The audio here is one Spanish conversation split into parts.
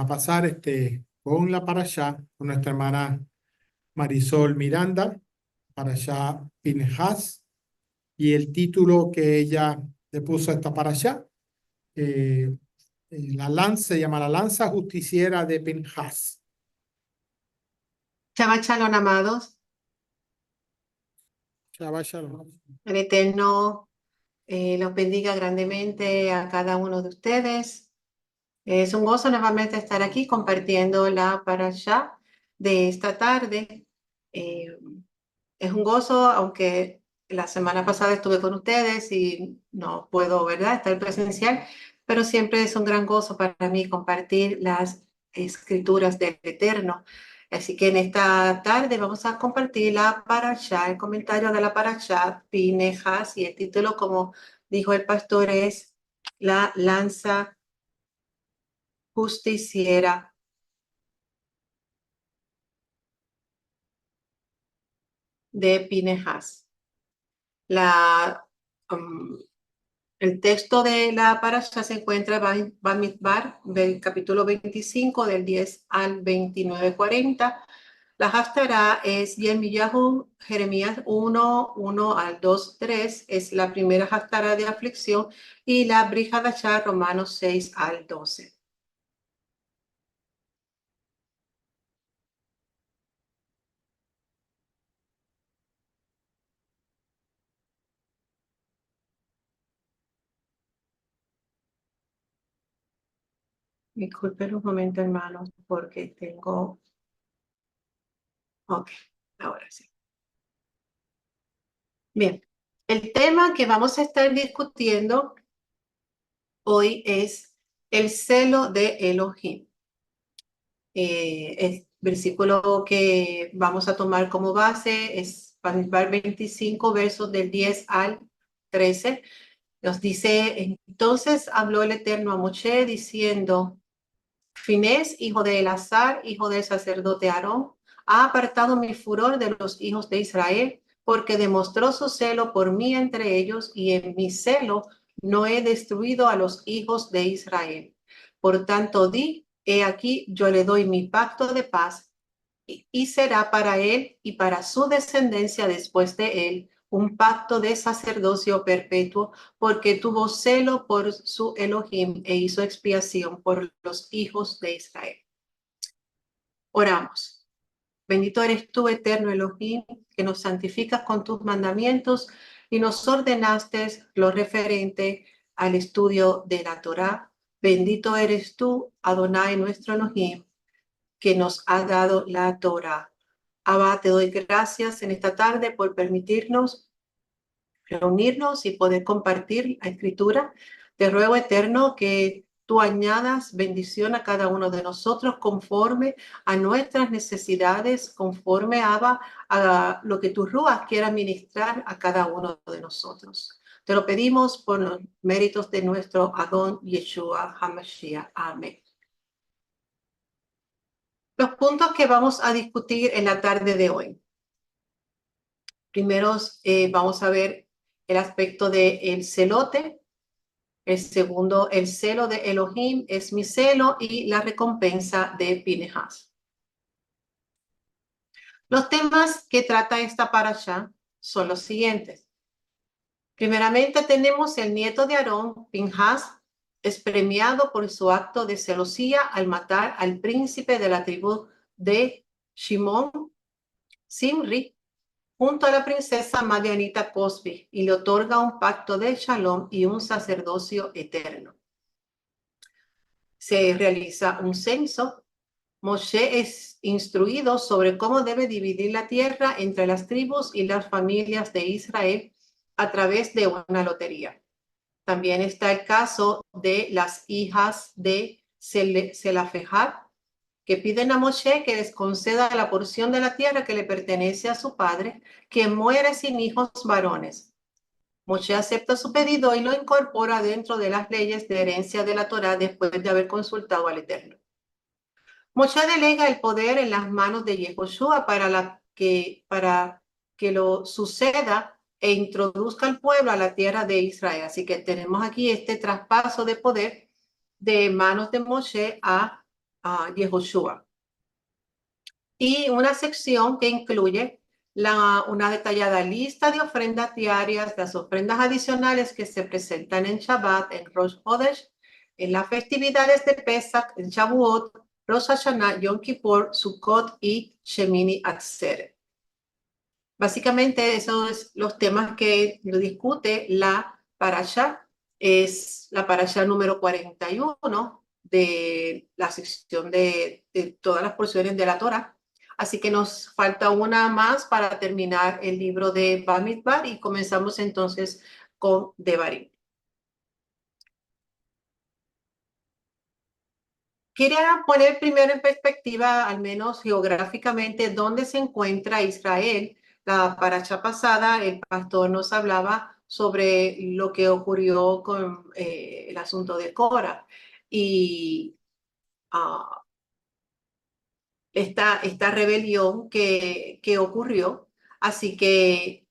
a pasar con la parashá, con nuestra hermana Marisol Miranda, parashá Pinhas, y el título que ella le puso a esta parashá, se llama La lanza justiciera de Pinhas. Shabbat Shalom, amados. Shabbat Shalom. El Eterno los bendiga grandemente a cada uno de ustedes. Es un gozo nuevamente estar aquí compartiendo la parashá de esta tarde. Eh, es un gozo, aunque la semana pasada estuve con ustedes y no puedo, ¿verdad?, estar presencial, pero siempre es un gran gozo para mí compartir las escrituras del Eterno. Así que en esta tarde vamos a compartir la parashá, el comentario de la parashá Pinhas, y el título, como dijo el pastor, es La lanza justiciera de Pinhas. El texto de la parasha se encuentra en Bamidbar, del capítulo 25, del 10 al 29:40. La Haftará es Yirmiyahu, Jeremías 1, 1 al 2, 3, es la primera Haftará de aflicción, y la Brit Hadashah, Romanos 6 al 12. Disculpen un momento, hermanos, porque tengo... Ok, ahora sí. Bien, el tema que vamos a estar discutiendo hoy es el celo de Elohim. El versículo que vamos a tomar como base es Bamidbar 25, versos del 10 al 13. Nos dice: entonces habló el Eterno a Moshe diciendo: Finés, hijo de Elazar, hijo del sacerdote Aarón, ha apartado mi furor de los hijos de Israel, porque demostró su celo por mí entre ellos, y en mi celo no he destruido a los hijos de Israel. Por tanto, he aquí, yo le doy mi pacto de paz, y será para él y para su descendencia después de él un pacto de sacerdocio perpetuo, porque tuvo celo por su Elohim e hizo expiación por los hijos de Israel. Oramos. Bendito eres tú, eterno Elohim, que nos santificas con tus mandamientos y nos ordenaste lo referente al estudio de la Torá. Bendito eres tú, Adonai, nuestro Elohim, que nos ha dado la Torá. Abba, te doy gracias en esta tarde por permitirnos reunirnos y poder compartir la escritura. Te ruego, Eterno, que tú añadas bendición a cada uno de nosotros conforme a nuestras necesidades, conforme, Abba, a lo que tu Ruach quiera ministrar a cada uno de nosotros. Te lo pedimos por los méritos de nuestro Adón Yeshua HaMashiach. Amén. Los puntos que vamos a discutir en la tarde de hoy. Primero, vamos a ver el aspecto del celote. El segundo, el celo de Elohim es mi celo, y la recompensa de Pinhas. Los temas que trata esta parashá son los siguientes. Primeramente tenemos el nieto de Aarón, Pinhas, es premiado por su acto de celosía al matar al príncipe de la tribu de Shimón, Simri, junto a la princesa Madianita Cosbi, y le otorga un pacto de shalom y un sacerdocio eterno. Se realiza un censo. Moshe es instruido sobre cómo debe dividir la tierra entre las tribus y las familias de Israel a través de una lotería. También está el caso de las hijas de Zelafejad, que piden a Moshe que les conceda la porción de la tierra que le pertenece a su padre, que muere sin hijos varones. Moshe acepta su pedido y lo incorpora dentro de las leyes de herencia de la Torá después de haber consultado al Eterno. Moshe delega el poder en las manos de Yehoshua para que lo suceda e introduzca al pueblo a la tierra de Israel. Así que tenemos aquí este traspaso de poder de manos de Moshe a Yehoshua. Y una sección que incluye una detallada lista de ofrendas diarias, las ofrendas adicionales que se presentan en Shabbat, en Rosh Hodesh, en las festividades de Pesach, en Shavuot, Rosh Hashanah, Yom Kippur, Sukkot y Shemini Atzeret. Básicamente, esos son los temas que lo discute la parasha. Es la parasha número 41 de la sección de todas las porciones de la Torah. Así que nos falta una más para terminar el libro de Bamidbar y comenzamos entonces con Devarim. Quería poner primero en perspectiva, al menos geográficamente, dónde se encuentra Israel. La paracha pasada, el pastor nos hablaba sobre lo que ocurrió con el asunto de Cora y esta rebelión que ocurrió. Así que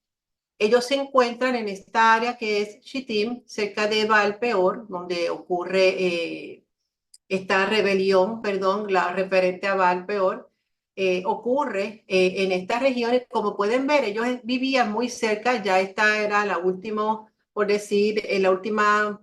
ellos se encuentran en esta área que es Shittim, cerca de Baal Peor, donde ocurre esta rebelión, perdón, la referente a Baal Peor, ocurre en estas regiones. Como pueden ver, ellos vivían muy cerca, ya esta era la última, por decir, la última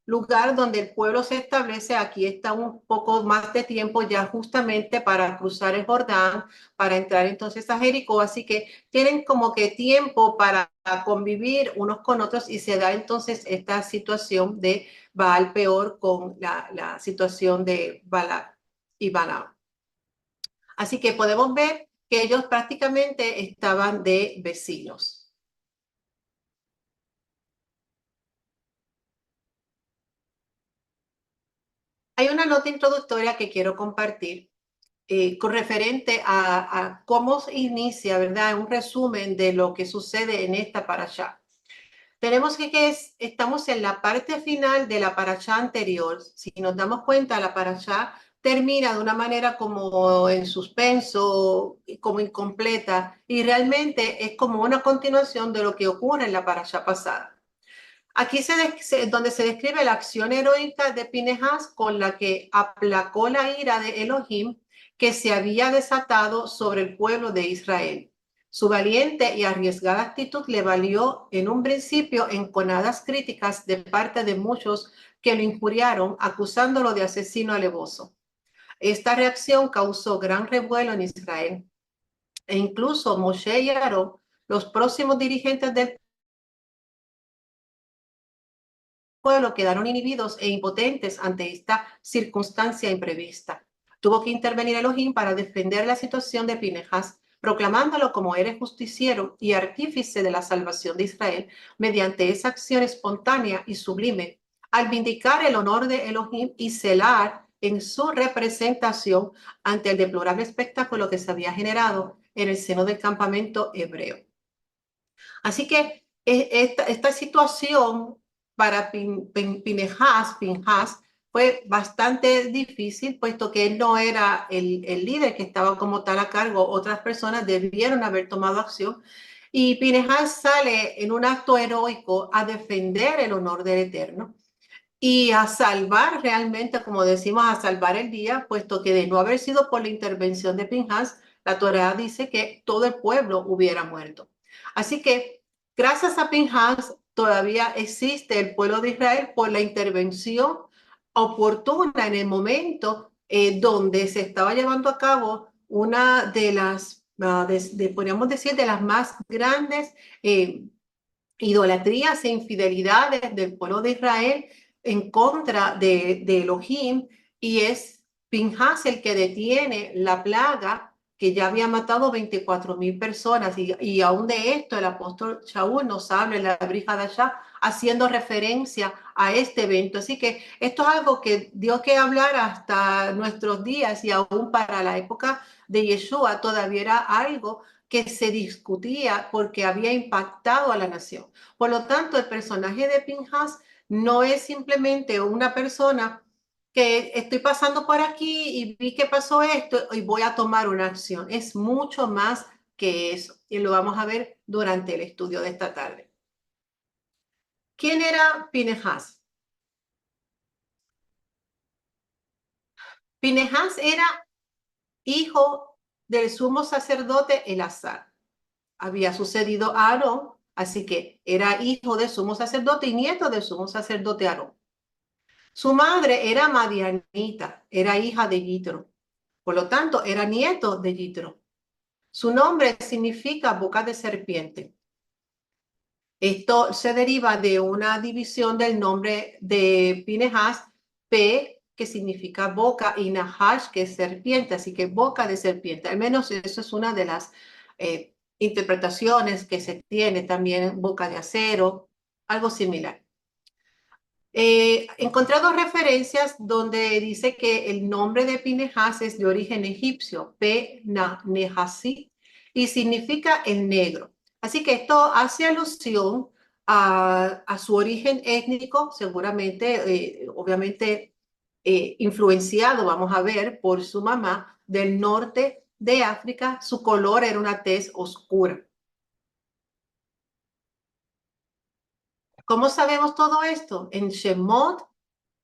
lugar donde el pueblo se establece. Aquí está un poco más de tiempo ya justamente para cruzar el Jordán, para entrar entonces a Jericó, así que tienen como que tiempo para convivir unos con otros y se da entonces esta situación de Baal Peor con la situación de Balak y Balaam. Así que podemos ver que ellos prácticamente estaban de vecinos. Hay una nota introductoria que quiero compartir con referente a cómo se inicia, ¿verdad? Un resumen de lo que sucede en esta parashá. Tenemos estamos en la parte final de la parashá anterior. Si nos damos cuenta, la parashá termina de una manera como en suspenso, como incompleta, y realmente es como una continuación de lo que ocurre en la parashá pasada. Aquí donde se describe la acción heroica de Pinehas con la que aplacó la ira de Elohim que se había desatado sobre el pueblo de Israel. Su valiente y arriesgada actitud le valió en un principio enconadas críticas de parte de muchos que lo injuriaron, acusándolo de asesino alevoso. Esta reacción causó gran revuelo en Israel e incluso Moshe y Aarón, los próximos dirigentes del pueblo, quedaron inhibidos e impotentes ante esta circunstancia imprevista. Tuvo que intervenir Elohim para defender la situación de Pinehas, proclamándolo como héroe justiciero y artífice de la salvación de Israel mediante esa acción espontánea y sublime, al vindicar el honor de Elohim y celar en su representación ante el deplorable espectáculo que se había generado en el seno del campamento hebreo. Así que esta situación para Pinehas fue bastante difícil, puesto que él no era el líder que estaba como tal a cargo. Otras personas debieron haber tomado acción. Y Pinehas sale en un acto heroico a defender el honor del Eterno y a salvar realmente, como decimos, a salvar el día, puesto que de no haber sido por la intervención de Pinhas, la Torá dice que todo el pueblo hubiera muerto. Así que gracias a Pinhas todavía existe el pueblo de Israel por la intervención oportuna en el momento donde se estaba llevando a cabo una de las, podríamos decir, de las más grandes idolatrías e infidelidades del pueblo de Israel en contra de Elohim, y es Pinhas el que detiene la plaga que ya había matado 24,000 personas, y aún de esto el apóstol Shaul nos habla en la Brija de allá haciendo referencia a este evento. Así que esto es algo que dio que hablar hasta nuestros días, y aún para la época de Yeshua todavía era algo que se discutía porque había impactado a la nación. Por lo tanto, el personaje de Pinhas no es simplemente una persona que estoy pasando por aquí y vi que pasó esto y voy a tomar una acción. Es mucho más que eso, y lo vamos a ver durante el estudio de esta tarde. ¿Quién era Pinhas? Pinehas era hijo del sumo sacerdote Eleazar. Había sucedido a Aarón, así que era hijo del sumo sacerdote y nieto del sumo sacerdote Aarón. Su madre era madianita, era hija de Yitro. Por lo tanto, era nieto de Yitro. Su nombre significa boca de serpiente. Esto se deriva de una división del nombre de Pinehas, P, que significa boca, y Nahash, que es serpiente, así que boca de serpiente. Al menos eso es una de las interpretaciones que se tiene, también boca de acero, algo similar. Encontré dos referencias donde dice que el nombre de Pinehas es de origen egipcio, P-Nehasi, y significa el negro. Así que esto hace alusión a su origen étnico, seguramente, obviamente, influenciado, vamos a ver, por su mamá del norte de África. Su color era una tez oscura. ¿Cómo sabemos todo esto? En Shemot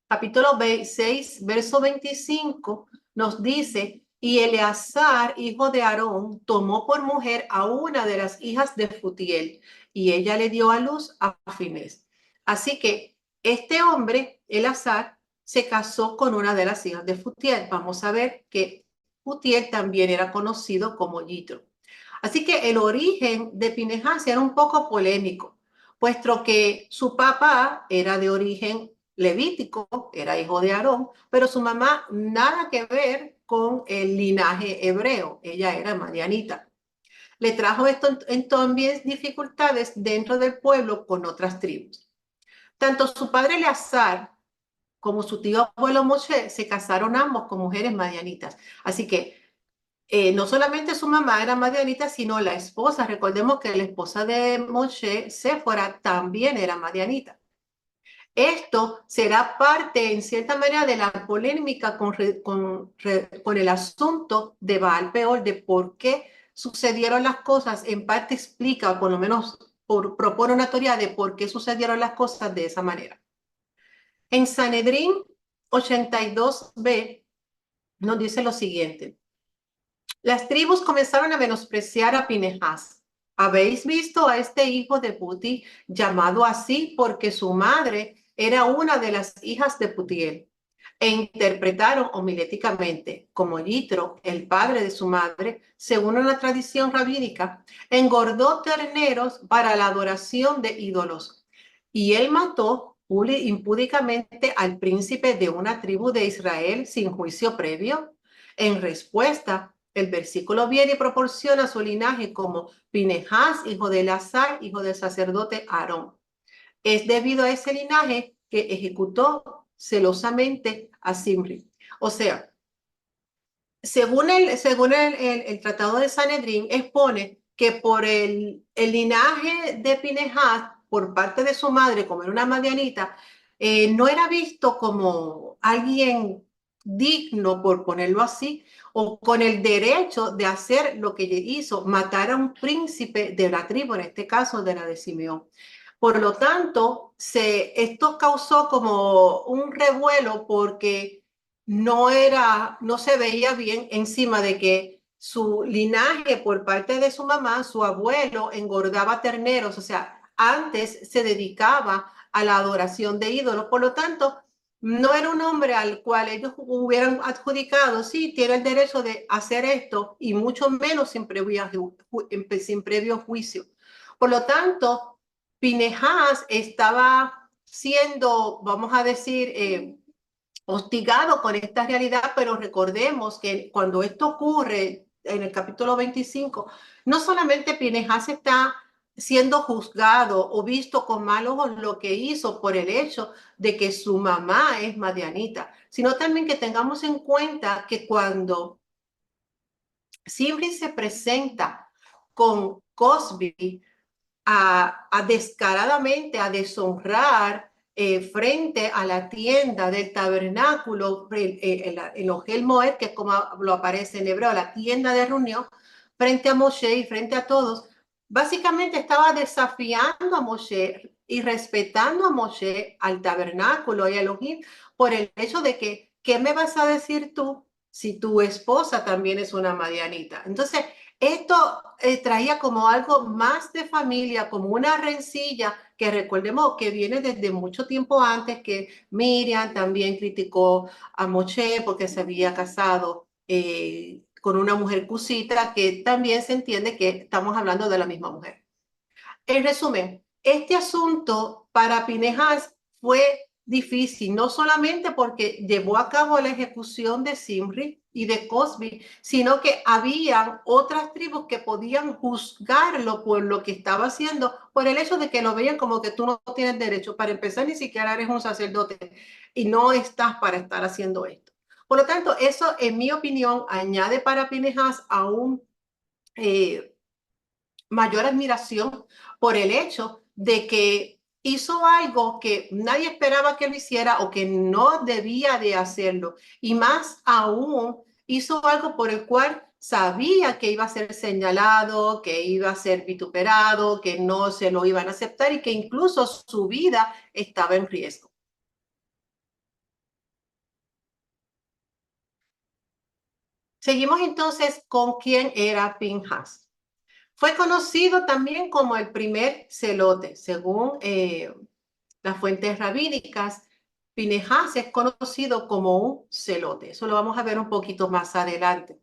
capítulo 6, verso 25, nos dice, y Eleazar, hijo de Aarón, tomó por mujer a una de las hijas de Futiel, y ella le dio a luz a Finés. Así que este hombre, Eleazar, se casó con una de las hijas de Futiel. Vamos a ver que Futiel también era conocido como Yitro. Así que el origen de Pinehas era un poco polémico, puesto que su papá era de origen levítico, era hijo de Aarón, pero su mamá nada que ver con el linaje hebreo, ella era madianita. Le trajo esto también dificultades dentro del pueblo con otras tribus. Tanto su padre Eleazar como su tío abuelo Moshe se casaron ambos con mujeres madianitas. Así que no solamente su mamá era madianita, sino la esposa. Recordemos que la esposa de Moshe, Séfora, también era madianita. Esto será parte, en cierta manera, de la polémica con el asunto de Baal Peor, de por qué sucedieron las cosas. En parte explica, o por lo menos propone una teoría de por qué sucedieron las cosas de esa manera. En Sanedrín 82b nos dice lo siguiente. Las tribus comenzaron a menospreciar a Pinehas. ¿Habéis visto a este hijo de Puti llamado así porque su madre era una de las hijas de Putiel? E interpretaron homiléticamente como Yitro, el padre de su madre, según una tradición rabínica, engordó terneros para la adoración de ídolos. Y él mató impúdicamente al príncipe de una tribu de Israel sin juicio previo. En respuesta, el versículo viene y proporciona su linaje como Pinehas, hijo de Eleazar, hijo del sacerdote Aarón. Es debido a ese linaje que ejecutó celosamente a Zimri. O sea, según el Tratado de Sanedrín, expone que por el linaje de Pinehas, por parte de su madre, como era una madianita, no era visto como alguien digno, por ponerlo así, o con el derecho de hacer lo que hizo, matar a un príncipe de la tribu, en este caso de la de Simeón. Por lo tanto, esto causó como un revuelo porque no se veía bien encima de que su linaje por parte de su mamá, su abuelo, engordaba terneros, o sea, antes se dedicaba a la adoración de ídolos, por lo tanto, no era un hombre al cual ellos hubieran adjudicado, sí, tiene el derecho de hacer esto, y mucho menos sin previo juicio. Por lo tanto, Pinehas estaba siendo, vamos a decir, hostigado con esta realidad, pero recordemos que cuando esto ocurre en el capítulo 25, no solamente Pinehas está siendo juzgado o visto con malos ojos lo que hizo por el hecho de que su mamá es madianita, sino también que tengamos en cuenta que cuando Zimri se presenta con Cosbi descaradamente a deshonrar frente a la tienda del tabernáculo, el Ohel Moed, que es como lo aparece en hebreo, la tienda de reunión, frente a Moshe y frente a todos, básicamente estaba desafiando a Moshe y respetando a Moshe, al tabernáculo y a Elohim, por el hecho de que, ¿qué me vas a decir tú si tu esposa también es una madianita. Entonces, esto traía como algo más de familia, como una rencilla que recordemos que viene desde mucho tiempo antes, que Miriam también criticó a Moshe porque se había casado con una mujer cusita, que también se entiende que estamos hablando de la misma mujer. En resumen, este asunto para Pinehas fue difícil, no solamente porque llevó a cabo la ejecución de Zimri y de Cosbi, sino que habían otras tribus que podían juzgarlo por lo que estaba haciendo, por el hecho de que lo veían como que tú no tienes derecho. Para empezar, ni siquiera eres un sacerdote y no estás para estar haciendo esto. Por lo tanto, eso, en mi opinión, añade para Pinehas aún mayor admiración por el hecho de que hizo algo que nadie esperaba que lo hiciera o que no debía de hacerlo. Y más aún, hizo algo por el cual sabía que iba a ser señalado, que iba a ser vituperado, que no se lo iban a aceptar y que incluso su vida estaba en riesgo. Seguimos entonces con quién era Pinhas. Fue conocido también como el primer celote, según las fuentes rabínicas. Pinehas es conocido como un celote. Eso lo vamos a ver un poquito más adelante.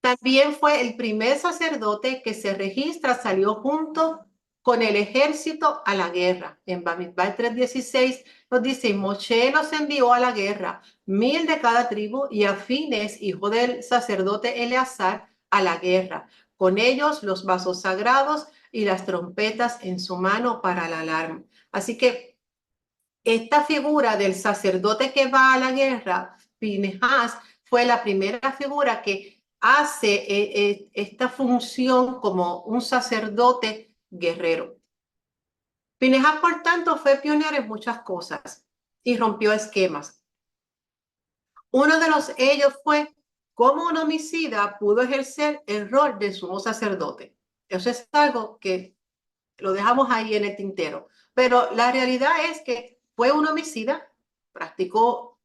También fue el primer sacerdote que se registra, salió junto con el ejército a la guerra. En Bamidbar 3:16 nos dice, Moshe los envió a la guerra, 1000 de cada tribu, y a Fines, hijo del sacerdote Eleazar, a la guerra. Con ellos los vasos sagrados y las trompetas en su mano para la alarma. Así que esta figura del sacerdote que va a la guerra, Pinehas, fue la primera figura que hace esta función como un sacerdote guerrero. Pinehas, por tanto, fue pionero en muchas cosas y rompió esquemas. Uno de ellos fue cómo un homicida pudo ejercer el rol de sumo sacerdote. Eso es algo que lo dejamos ahí en el tintero. Pero la realidad es que fue un homicida,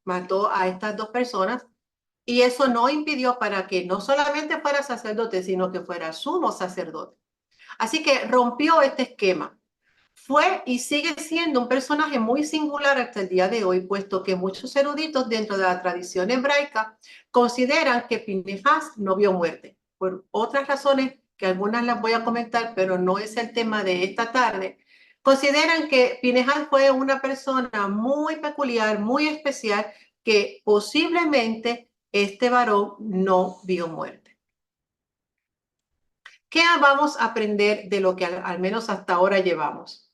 mató a estas dos personas, y eso no impidió para que no solamente fuera sacerdote, sino que fuera sumo sacerdote. Así que rompió este esquema. Fue y sigue siendo un personaje muy singular hasta el día de hoy, puesto que muchos eruditos dentro de la tradición hebraica consideran que Pinehas no vio muerte, por otras razones que algunas las voy a comentar, pero no es el tema de esta tarde. Consideran que Pinehas fue una persona muy peculiar, muy especial, que posiblemente este varón no vio muerte. ¿Qué vamos a aprender de lo que al menos hasta ahora llevamos?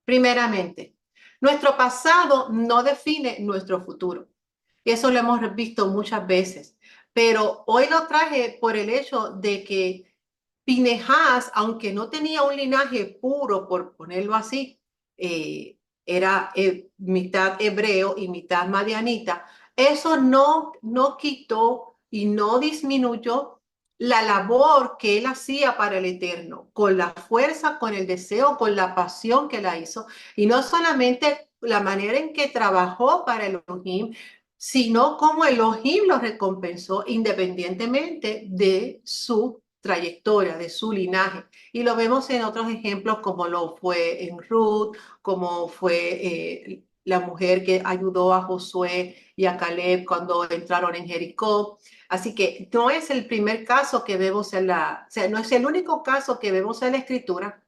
Primeramente, nuestro pasado no define nuestro futuro. Y eso lo hemos visto muchas veces. Pero hoy lo traje por el hecho de que Pinehas, aunque no tenía un linaje puro, por ponerlo así, era mitad hebreo y mitad madianita, eso no quitó y no disminuyó la labor que él hacía para el Eterno, con la fuerza, con el deseo, con la pasión que la hizo, y no solamente la manera en que trabajó para Elohim, sino cómo Elohim lo recompensó independientemente de su trayectoria, de su linaje. Y lo vemos en otros ejemplos como lo fue en Ruth, como fue la mujer que ayudó a Josué y a Caleb cuando entraron en Jericó. Así que no es el primer caso que vemos no es el único caso que vemos en la escritura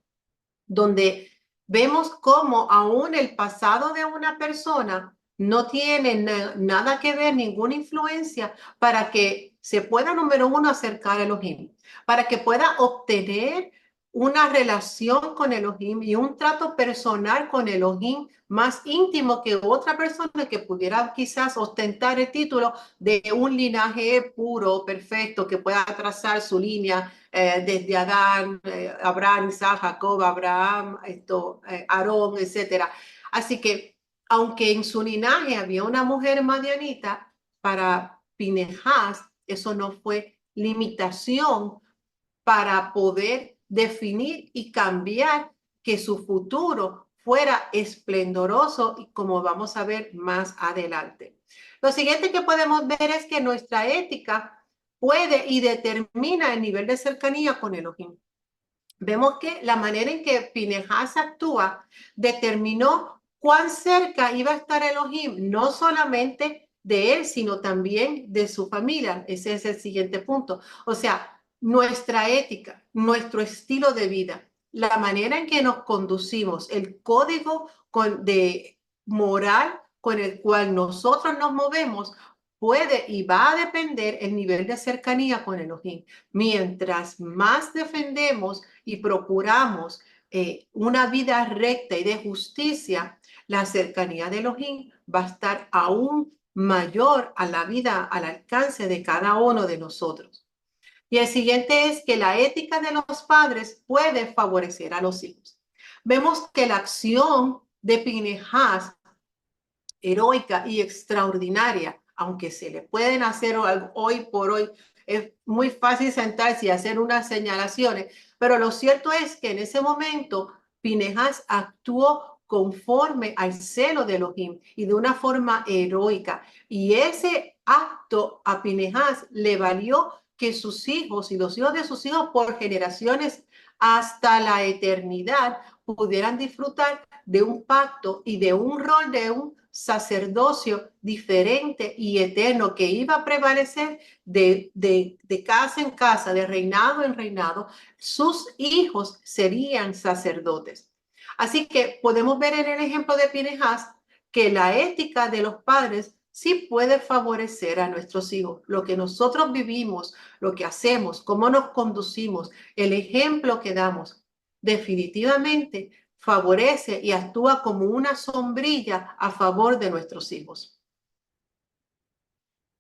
donde vemos cómo aún el pasado de una persona no tiene nada que ver, ninguna influencia para que se pueda, número uno, acercar a Elohim, para que pueda obtener una relación con Elohim y un trato personal con Elohim más íntimo que otra persona que pudiera quizás ostentar el título de un linaje puro, perfecto, que pueda trazar su línea desde Adán, Abraham, Isaac, Jacob, Abraham, Aarón, etc. Así que, aunque en su linaje había una mujer madianita, para Pinehas eso no fue limitación para poder definir y cambiar que su futuro fuera esplendoroso, y como vamos a ver más adelante. Lo siguiente que podemos ver es que nuestra ética puede y determina el nivel de cercanía con Elohim. Vemos que la manera en que Pinehas actúa determinó cuán cerca iba a estar Elohim, no solamente de él, sino también de su familia. Ese es el siguiente punto. O sea, nuestra ética, nuestro estilo de vida, la manera en que nos conducimos, el código de moral con el cual nosotros nos movemos, puede y va a depender el nivel de cercanía con Elohim. Mientras más defendemos y procuramos una vida recta y de justicia, la cercanía de Elohim va a estar aún mayor a la vida, al alcance de cada uno de nosotros. Y el siguiente es que la ética de los padres puede favorecer a los hijos. Vemos que la acción de Pinehas, heroica y extraordinaria, aunque se le pueden hacer hoy por hoy, es muy fácil sentarse y hacer unas señalaciones, pero lo cierto es que en ese momento Pinehas actuó conforme al celo de Elohim y de una forma heroica. Y ese acto a Pinehas le valió que sus hijos y los hijos de sus hijos por generaciones hasta la eternidad pudieran disfrutar de un pacto y de un rol de un sacerdocio diferente y eterno que iba a prevalecer de casa en casa, de reinado en reinado. Sus hijos serían sacerdotes. Así que podemos ver en el ejemplo de Pinehas que la ética de los padres sí puede favorecer a nuestros hijos. Lo que nosotros vivimos, lo que hacemos, cómo nos conducimos, el ejemplo que damos, definitivamente favorece y actúa como una sombrilla a favor de nuestros hijos.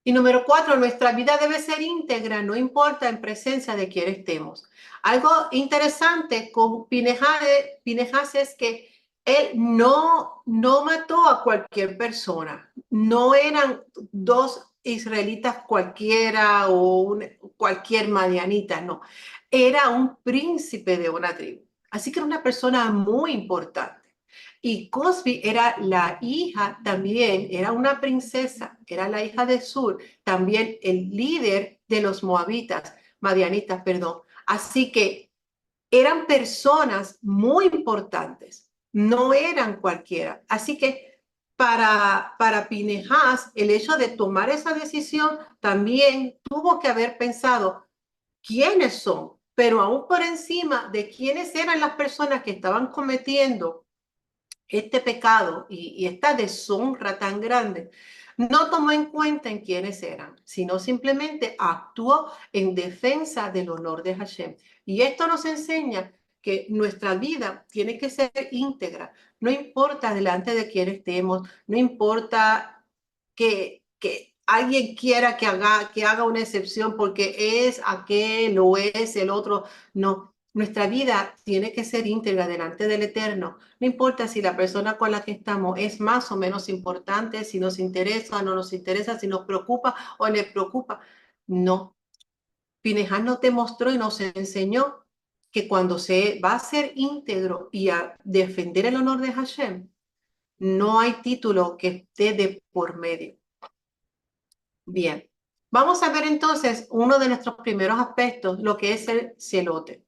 Y número 4, nuestra vida debe ser íntegra, no importa en presencia de quién estemos. Algo interesante con Pinehas es que él no mató a cualquier persona. No eran dos israelitas cualquiera o cualquier madianita, no. Era un príncipe de una tribu. Así que era una persona muy importante. Y Cosbi era la hija también, era una princesa, era la hija de Sur, también el líder de los moabitas, madianitas, perdón. Así que eran personas muy importantes, no eran cualquiera. Así que para Pinehas, el hecho de tomar esa decisión también tuvo que haber pensado quiénes son, pero aún por encima de quiénes eran las personas que estaban cometiendo este pecado y esta deshonra tan grande, no tomó en cuenta en quiénes eran, sino simplemente actuó en defensa del honor de Hashem. Y esto nos enseña que nuestra vida tiene que ser íntegra, no importa delante de quién estemos, no importa que alguien quiera que haga una excepción porque es aquel o es el otro, no. Nuestra vida tiene que ser íntegra delante del Eterno. No importa si la persona con la que estamos es más o menos importante, si nos interesa o no nos interesa, si nos preocupa o le preocupa. No. Pinehas nos demostró y nos enseñó que cuando se va a ser íntegro y a defender el honor de Hashem, no hay título que esté de por medio. Bien, vamos a ver entonces uno de nuestros primeros aspectos, lo que es el celote.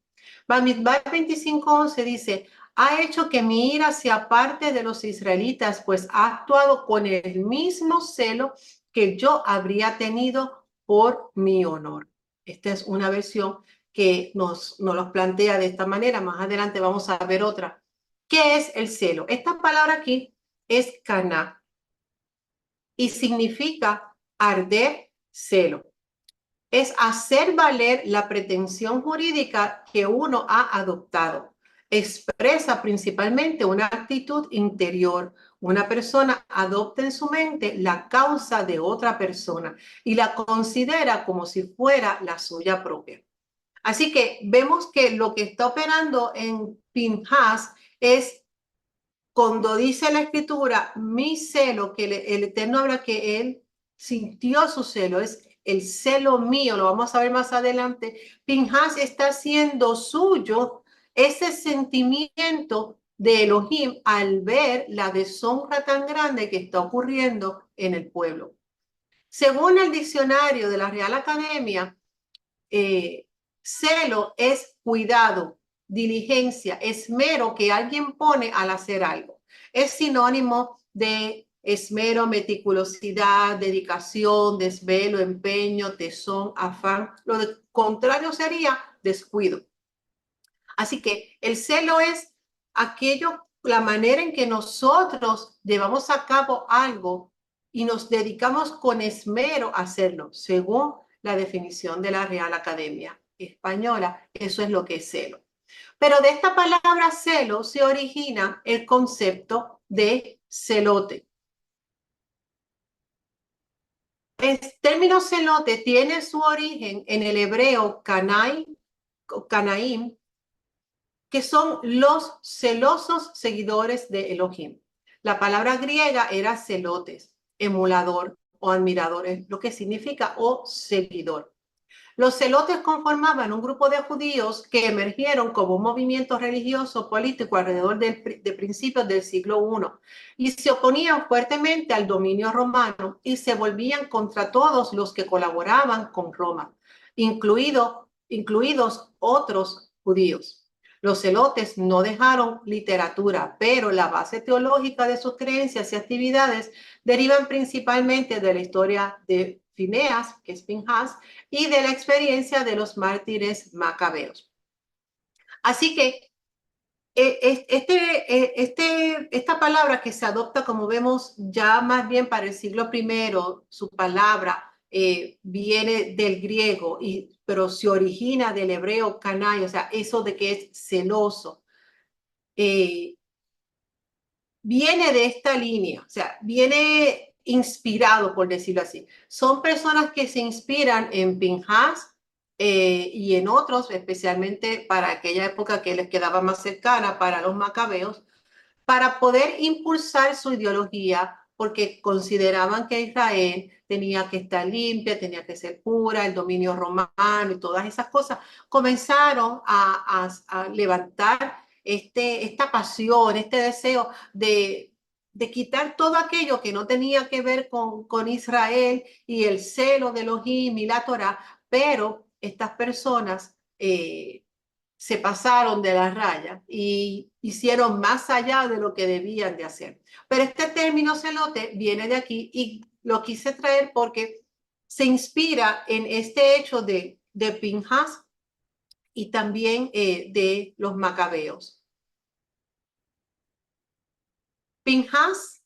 Bamidbar 25:11 dice, ha hecho que mi ira se aparte de los israelitas, pues ha actuado con el mismo celo que yo habría tenido por mi honor. Esta es una versión que nos los plantea de esta manera. Más adelante vamos a ver otra. ¿Qué es el celo? Esta palabra aquí es caná y significa arder, celo. Es hacer valer la pretensión jurídica que uno ha adoptado. Expresa principalmente una actitud interior. Una persona adopta en su mente la causa de otra persona y la considera como si fuera la suya propia. Así que vemos que lo que está operando en Pinhas es cuando dice la escritura, mi celo, que el Eterno habla que él sintió su celo, es el celo mío, lo vamos a ver más adelante. Pinhas está haciendo suyo ese sentimiento de Elohim al ver la deshonra tan grande que está ocurriendo en el pueblo. Según el diccionario de la Real Academia, celo es cuidado, diligencia, esmero que alguien pone al hacer algo. Es sinónimo de esmero, meticulosidad, dedicación, desvelo, empeño, tesón, afán. Lo contrario sería descuido. Así que el celo es aquello, la manera en que nosotros llevamos a cabo algo y nos dedicamos con esmero a hacerlo, según la definición de la Real Academia Española. Eso es lo que es celo. Pero de esta palabra celo se origina el concepto de celote. El término celote tiene su origen en el hebreo Canaim, que son los celosos seguidores de Elohim. La palabra griega era celotes, emulador o admirador, es lo que significa o seguidor. Los celotes conformaban un grupo de judíos que emergieron como un movimiento religioso político alrededor de principios del siglo I y se oponían fuertemente al dominio romano y se volvían contra todos los que colaboraban con Roma, incluidos otros judíos. Los celotes no dejaron literatura, pero la base teológica de sus creencias y actividades derivan principalmente de la historia de Fineas, que es Pinhas, y de la experiencia de los mártires macabeos. Así que esta palabra que se adopta, como vemos, ya más bien para el siglo I, su palabra viene del griego, pero se origina del hebreo canai, o sea, eso de que es celoso. Viene de esta línea, o sea, viene inspirado, por decirlo así. Son personas que se inspiran en Pinhas y en otros, especialmente para aquella época que les quedaba más cercana, para los macabeos, para poder impulsar su ideología, porque consideraban que Israel tenía que estar limpia, tenía que ser pura, el dominio romano y todas esas cosas. Comenzaron a levantar esta pasión, este deseo de quitar todo aquello que no tenía que ver con Israel y el celo de Elohim y la Torah, pero estas personas se pasaron de la raya y hicieron más allá de lo que debían de hacer. Pero este término celote viene de aquí y lo quise traer porque se inspira en este hecho de Pinhas y también de los macabeos. Pinhas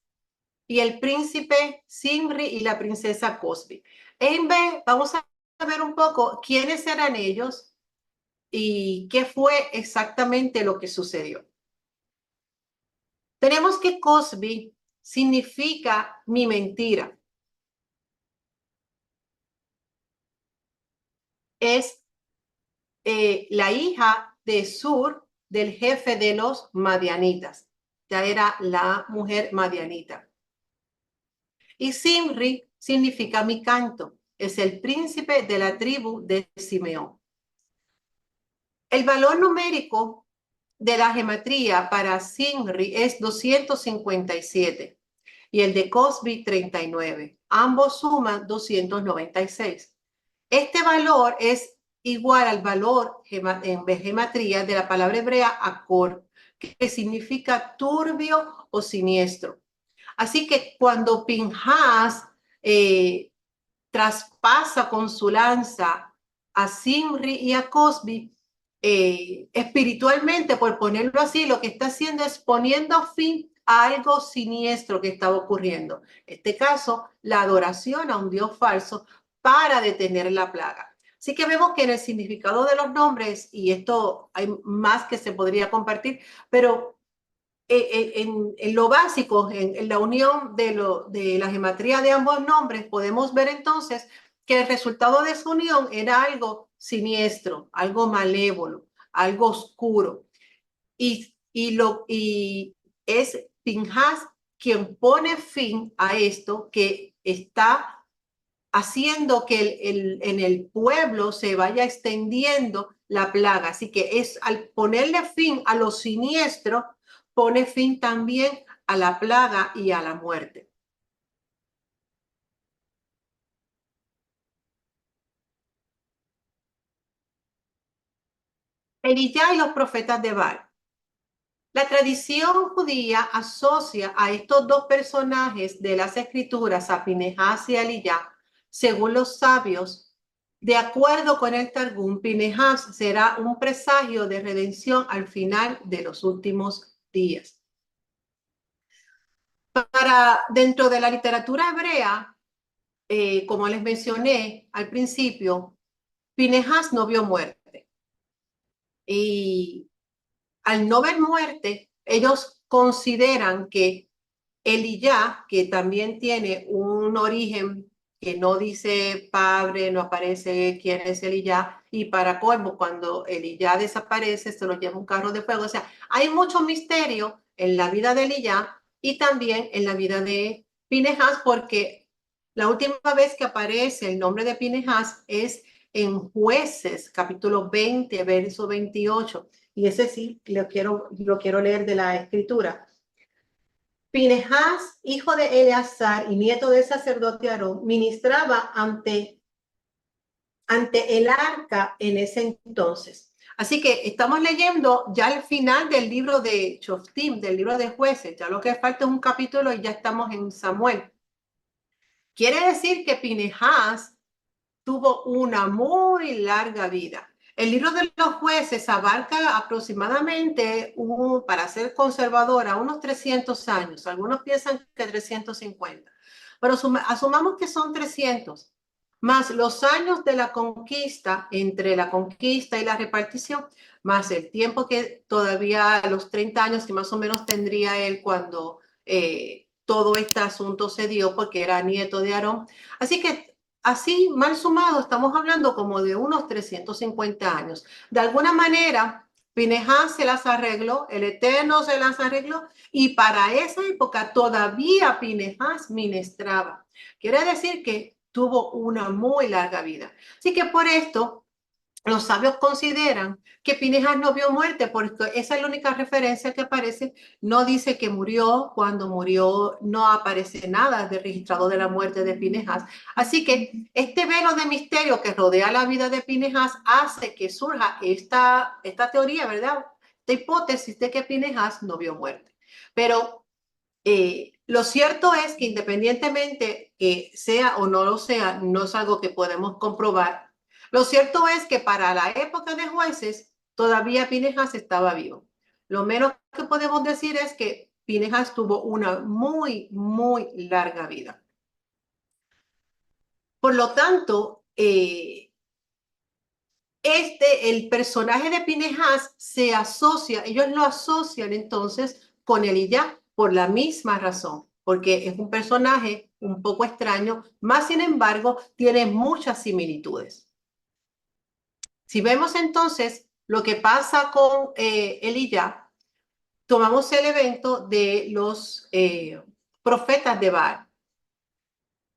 y el príncipe Zimri y la princesa Cosbi. Vamos a ver un poco quiénes eran ellos y qué fue exactamente lo que sucedió. Tenemos que Cosbi significa mi mentira. Es la hija de Sur, del jefe de los madianitas. Ya era la mujer madianita. Y Zimri significa mi canto. Es el príncipe de la tribu de Simeón. El valor numérico de la gematría para Zimri es 257 y el de Cosbi 39. Ambos suman 296. Este valor es igual al valor en gematría de la palabra hebrea akor, que significa turbio o siniestro. Así que cuando Pinhas traspasa con su lanza a Zimri y a Cosbi, espiritualmente, por ponerlo así, lo que está haciendo es poniendo fin a algo siniestro que estaba ocurriendo. En este caso, la adoración a un Dios falso para detener la plaga. Así que vemos que en el significado de los nombres, y esto hay más que se podría compartir, pero en lo básico, en la unión de la gematría de ambos nombres, podemos ver entonces que el resultado de su unión era algo siniestro, algo malévolo, algo oscuro. Y es Pinhas quien pone fin a esto, que está haciendo que en el pueblo se vaya extendiendo la plaga. Así que es al ponerle fin a lo siniestro, pone fin también a la plaga y a la muerte. Eliyá y los profetas de Baal. La tradición judía asocia a estos dos personajes de las escrituras, a Pinehás y a Eliyá, según los sabios. De acuerdo con el Targum, Pinehás será un presagio de redención al final de los últimos días. Dentro de la literatura hebrea, como les mencioné al principio, Pinehás no vio muerte. Y al no ver muerte, ellos consideran que Eliyá, que también tiene un origen que no dice padre, no aparece quién es Eliyá, y para colmo, cuando Eliyá desaparece, se lo lleva un carro de fuego. O sea, hay mucho misterio en la vida de Eliyá y también en la vida de Pinehás, porque la última vez que aparece el nombre de Pinehás es en Jueces, capítulo 20, verso 28. Y ese sí lo quiero leer de la escritura. Pinehás, hijo de Eleazar y nieto del sacerdote Aarón, ministraba ante el arca en ese entonces. Así que estamos leyendo ya el final del libro de Shoftim, del libro de Jueces. Ya lo que falta es un capítulo y ya estamos en Samuel. Quiere decir que Pinehás tuvo una muy larga vida. El libro de los jueces abarca aproximadamente, para ser conservadora, unos 300 años. Algunos piensan que 350, pero asumamos que son 300, más los años de la conquista, entre la conquista y la repartición, más el tiempo que todavía, los 30 años que más o menos tendría él cuando todo este asunto se dio, porque era nieto de Aarón. Así que así, mal sumado, estamos hablando como de unos 350 años. De alguna manera, Pinehás se las arregló, el Eterno se las arregló, y para esa época todavía Pinehás ministraba. Quiere decir que tuvo una muy larga vida. Así que por esto, los sabios consideran que Pinehás no vio muerte, porque esa es la única referencia que aparece. No dice que murió, cuando murió no aparece nada de registrado de la muerte de Pinehás. Así que este velo de misterio que rodea la vida de Pinehás hace que surja esta teoría, ¿verdad? Esta hipótesis de que Pinehás no vio muerte. Pero lo cierto es que independientemente que sea o no lo sea, no es algo que podemos comprobar. Lo cierto es que para la época de jueces, todavía Pinehás estaba vivo. Lo menos que podemos decir es que Pinehás tuvo una muy, muy larga vida. Por lo tanto, el personaje de Pinehás se asocia, ellos lo asocian entonces con Eliyá por la misma razón, porque es un personaje un poco extraño, más sin embargo tiene muchas similitudes. Si vemos entonces lo que pasa con Eliyá, tomamos el evento de los profetas de Baal.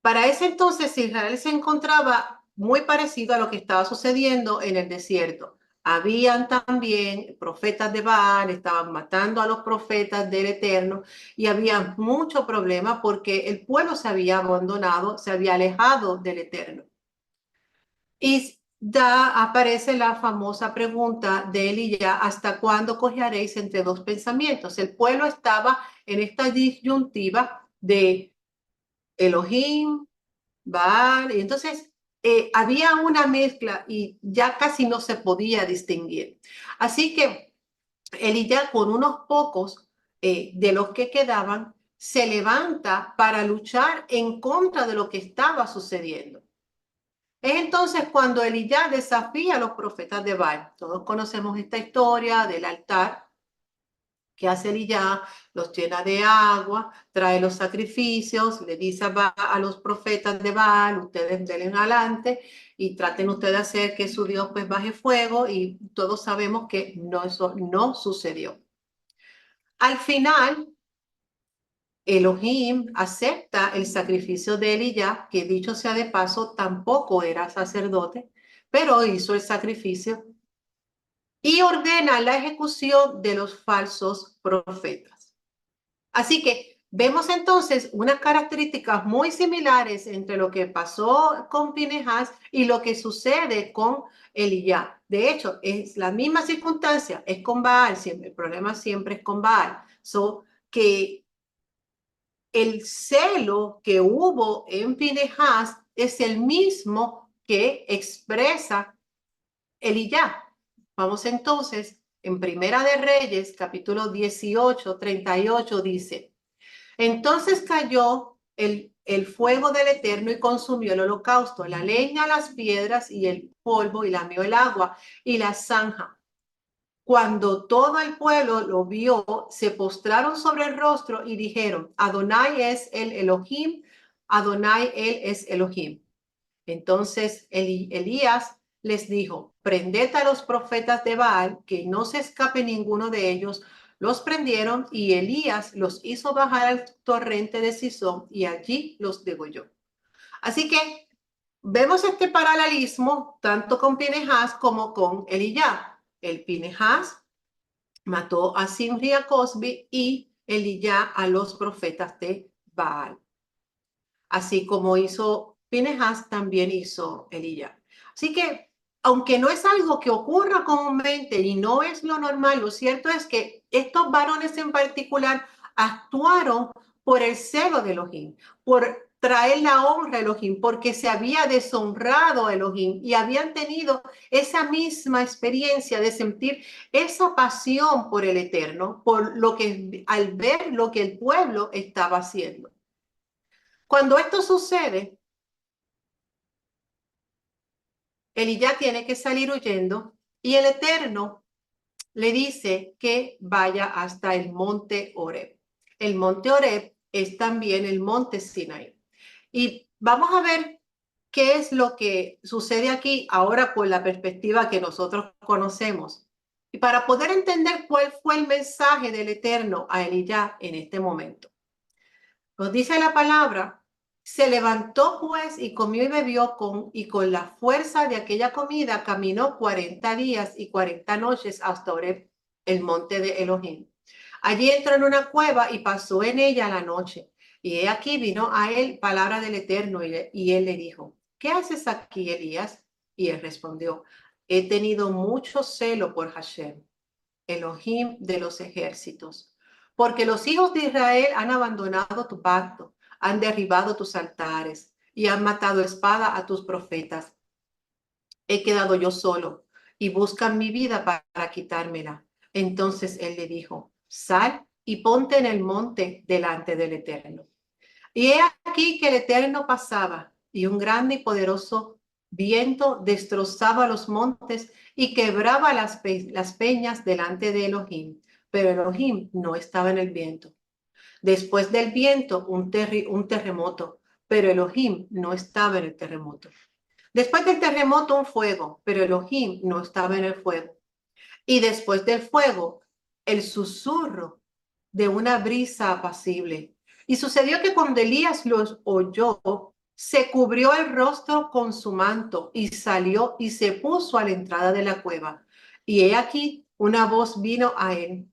Para ese entonces Israel se encontraba muy parecido a lo que estaba sucediendo en el desierto. Habían también profetas de Baal, estaban matando a los profetas del Eterno y había mucho problema porque el pueblo se había abandonado, se había alejado del Eterno. Y aparece la famosa pregunta de Eliyá: ¿hasta cuándo cojearéis entre dos pensamientos? El pueblo estaba en esta disyuntiva de Elohim, Baal, y entonces había una mezcla y ya casi no se podía distinguir. Así que Eliyá, con unos pocos de los que quedaban, se levanta para luchar en contra de lo que estaba sucediendo. Es entonces cuando Eliyá desafía a los profetas de Baal. Todos conocemos esta historia del altar que hace Eliyá, los llena de agua, trae los sacrificios, le dice a los profetas de Baal: ustedes denle adelante y traten ustedes de hacer que su Dios pues baje fuego, y todos sabemos que no, eso no sucedió. Al final, Elohim acepta el sacrificio de Eliyá, que dicho sea de paso, tampoco era sacerdote, pero hizo el sacrificio y ordena la ejecución de los falsos profetas. Así que Vemos entonces unas características muy similares entre lo que pasó con Pinehas y lo que sucede con Elías. De hecho, es la misma circunstancia, es con Baal, siempre, el problema siempre es con Baal. Que el celo que hubo en Pinehas es el mismo que expresa Elías. Vamos entonces, en Primera de Reyes, capítulo 18, 38, dice: entonces cayó el fuego del Eterno y consumió el holocausto, la leña, las piedras y el polvo, y lamió el agua y la zanja. Cuando todo el pueblo lo vio, se postraron sobre el rostro y dijeron: Adonai es el Elohim, Adonai él es Elohim. Entonces Elías les dijo: prended a los profetas de Baal, que no se escape ninguno de ellos. Los prendieron y Elías los hizo bajar al torrente de Cisón y allí los degolló. Así que vemos este paralelismo tanto con Pinehas como con Elías. El Pinehas mató a Simri y a Cosbi, y Elías a los profetas de Baal. Así como hizo Pinehas, también hizo Elías. Así que, aunque no es algo que ocurra comúnmente y no es lo normal, lo cierto es que estos varones en particular actuaron por el celo de Elohim, por traer la honra a Elohim, porque se había deshonrado a Elohim y habían tenido esa misma experiencia de sentir esa pasión por el Eterno, por lo que al ver lo que el pueblo estaba haciendo. Cuando esto sucede, Elías tiene que salir huyendo y el Eterno le dice que vaya hasta el monte Oreb. El monte Oreb es también el monte Sinaí. Y vamos a ver qué es lo que sucede aquí ahora por la perspectiva que nosotros conocemos. Y para poder entender cuál fue el mensaje del Eterno a Elías en este momento. Nos dice la palabra: se levantó pues y comió y bebió y con la fuerza de aquella comida caminó 40 días y 40 noches hasta Oreb, el monte de Elohim. Allí entró en una cueva y pasó en ella la noche. Y he aquí vino a él palabra del Eterno y él le dijo: ¿qué haces aquí, Elías? Y él respondió: he tenido mucho celo por Hashem, Elohim de los ejércitos, porque los hijos de Israel han abandonado tu pacto, han derribado tus altares y han matado a espada a tus profetas. He quedado yo solo y buscan mi vida para quitármela. Entonces él le dijo: sal y ponte en el monte delante del Eterno. Y he aquí que el Eterno pasaba, y un grande y poderoso viento destrozaba los montes y quebraba las peñas delante de Elohim, pero Elohim no estaba en el viento. Después del viento, un terremoto, pero Elohim no estaba en el terremoto. Después del terremoto, un fuego, pero Elohim no estaba en el fuego. Y después del fuego, el susurro de una brisa apacible. Y sucedió que cuando Elías los oyó, se cubrió el rostro con su manto y salió y se puso a la entrada de la cueva. Y he aquí, una voz vino a él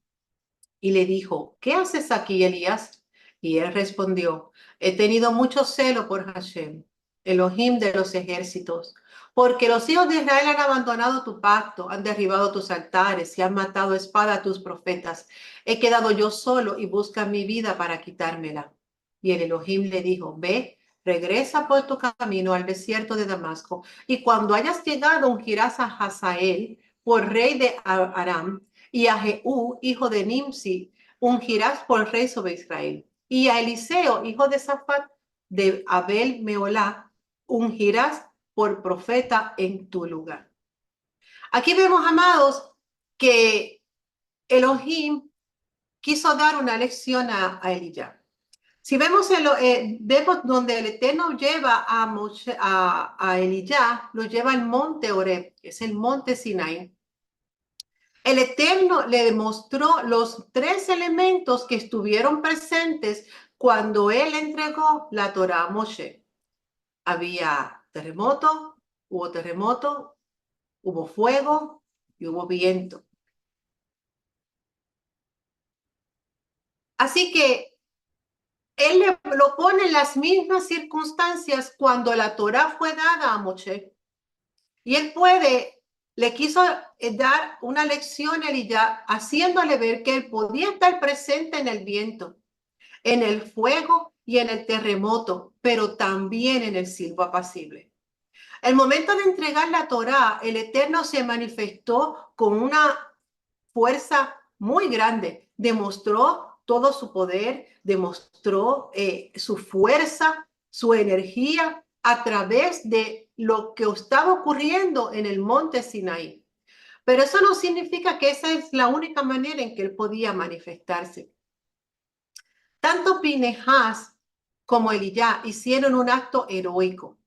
y le dijo: ¿qué haces aquí, Elías? Y él respondió: he tenido mucho celo por Hashem, Elohim de los ejércitos, porque los hijos de Israel han abandonado tu pacto, han derribado tus altares y han matado a espada a tus profetas. He quedado yo solo y buscan mi vida para quitármela. Y el Elohim le dijo: ve, regresa por tu camino al desierto de Damasco, y cuando hayas llegado ungirás a Hazael por rey de Aram, y a Jehú, hijo de Nimsi, ungirás por rey sobre Israel. Y a Eliseo, hijo de Safat, de Abel Meolá, ungirás por profeta en tu lugar. Aquí vemos, amados, que Elohim quiso dar una lección a Elías. Si vemos, vemos donde el Eterno lleva a Elías, lo lleva al monte Oreb, que es el monte Sinaí. El Eterno le demostró los tres elementos que estuvieron presentes cuando él entregó la Torá a Moshe. Había terremoto, hubo fuego y hubo viento. Así que él lo pone en las mismas circunstancias cuando la Torá fue dada a Moshe. Y él le quiso dar una lección a Elías, haciéndole ver que él podía estar presente en el viento, en el fuego y en el terremoto, pero también en el silbo apacible. El momento de entregar la Torá, el Eterno se manifestó con una fuerza muy grande, demostró todo su poder, demostró su fuerza, su energía a través de lo que estaba ocurriendo en el monte Sinaí. Pero eso no significa que esa es la única manera en que él podía manifestarse. Tanto Pinehas como Elías hicieron un acto heroico,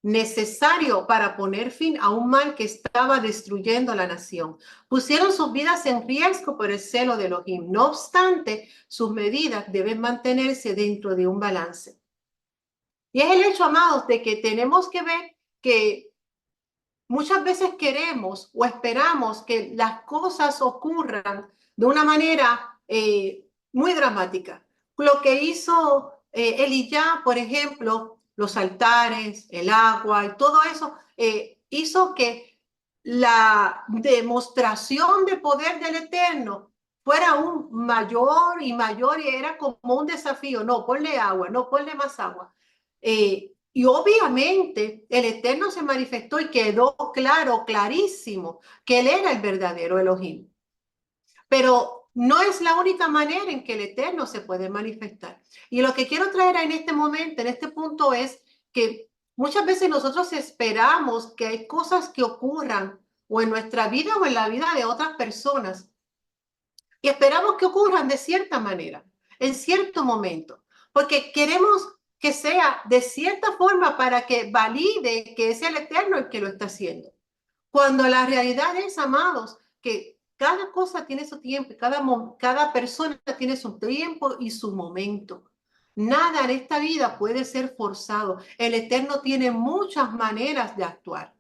necesario para poner fin a un mal que estaba destruyendo la nación. Pusieron sus vidas en riesgo por el celo de Elohim. No obstante, sus medidas deben mantenerse dentro de un balance. Y es el hecho, amados, de que tenemos que ver que muchas veces queremos o esperamos que las cosas ocurran de una manera muy dramática. Lo que hizo Elías, por ejemplo, los altares, el agua y todo eso, hizo que la demostración de poder del Eterno fuera aún mayor y mayor, y era como un desafío. No, ponle agua, no, ponle más agua. Y obviamente el Eterno se manifestó y quedó claro, clarísimo, que Él era el verdadero Elohim. Pero no es la única manera en que el Eterno se puede manifestar. Y lo que quiero traer en este momento, en este punto, es que muchas veces nosotros esperamos que hay cosas que ocurran o en nuestra vida o en la vida de otras personas. Y esperamos que ocurran de cierta manera, en cierto momento, porque queremos que sea de cierta forma para que valide que es el Eterno el que lo está haciendo. Cuando la realidad es, amados, que cada cosa tiene su tiempo, cada persona tiene su tiempo y su momento. Nada en esta vida puede ser forzado. El Eterno tiene muchas maneras de actuar.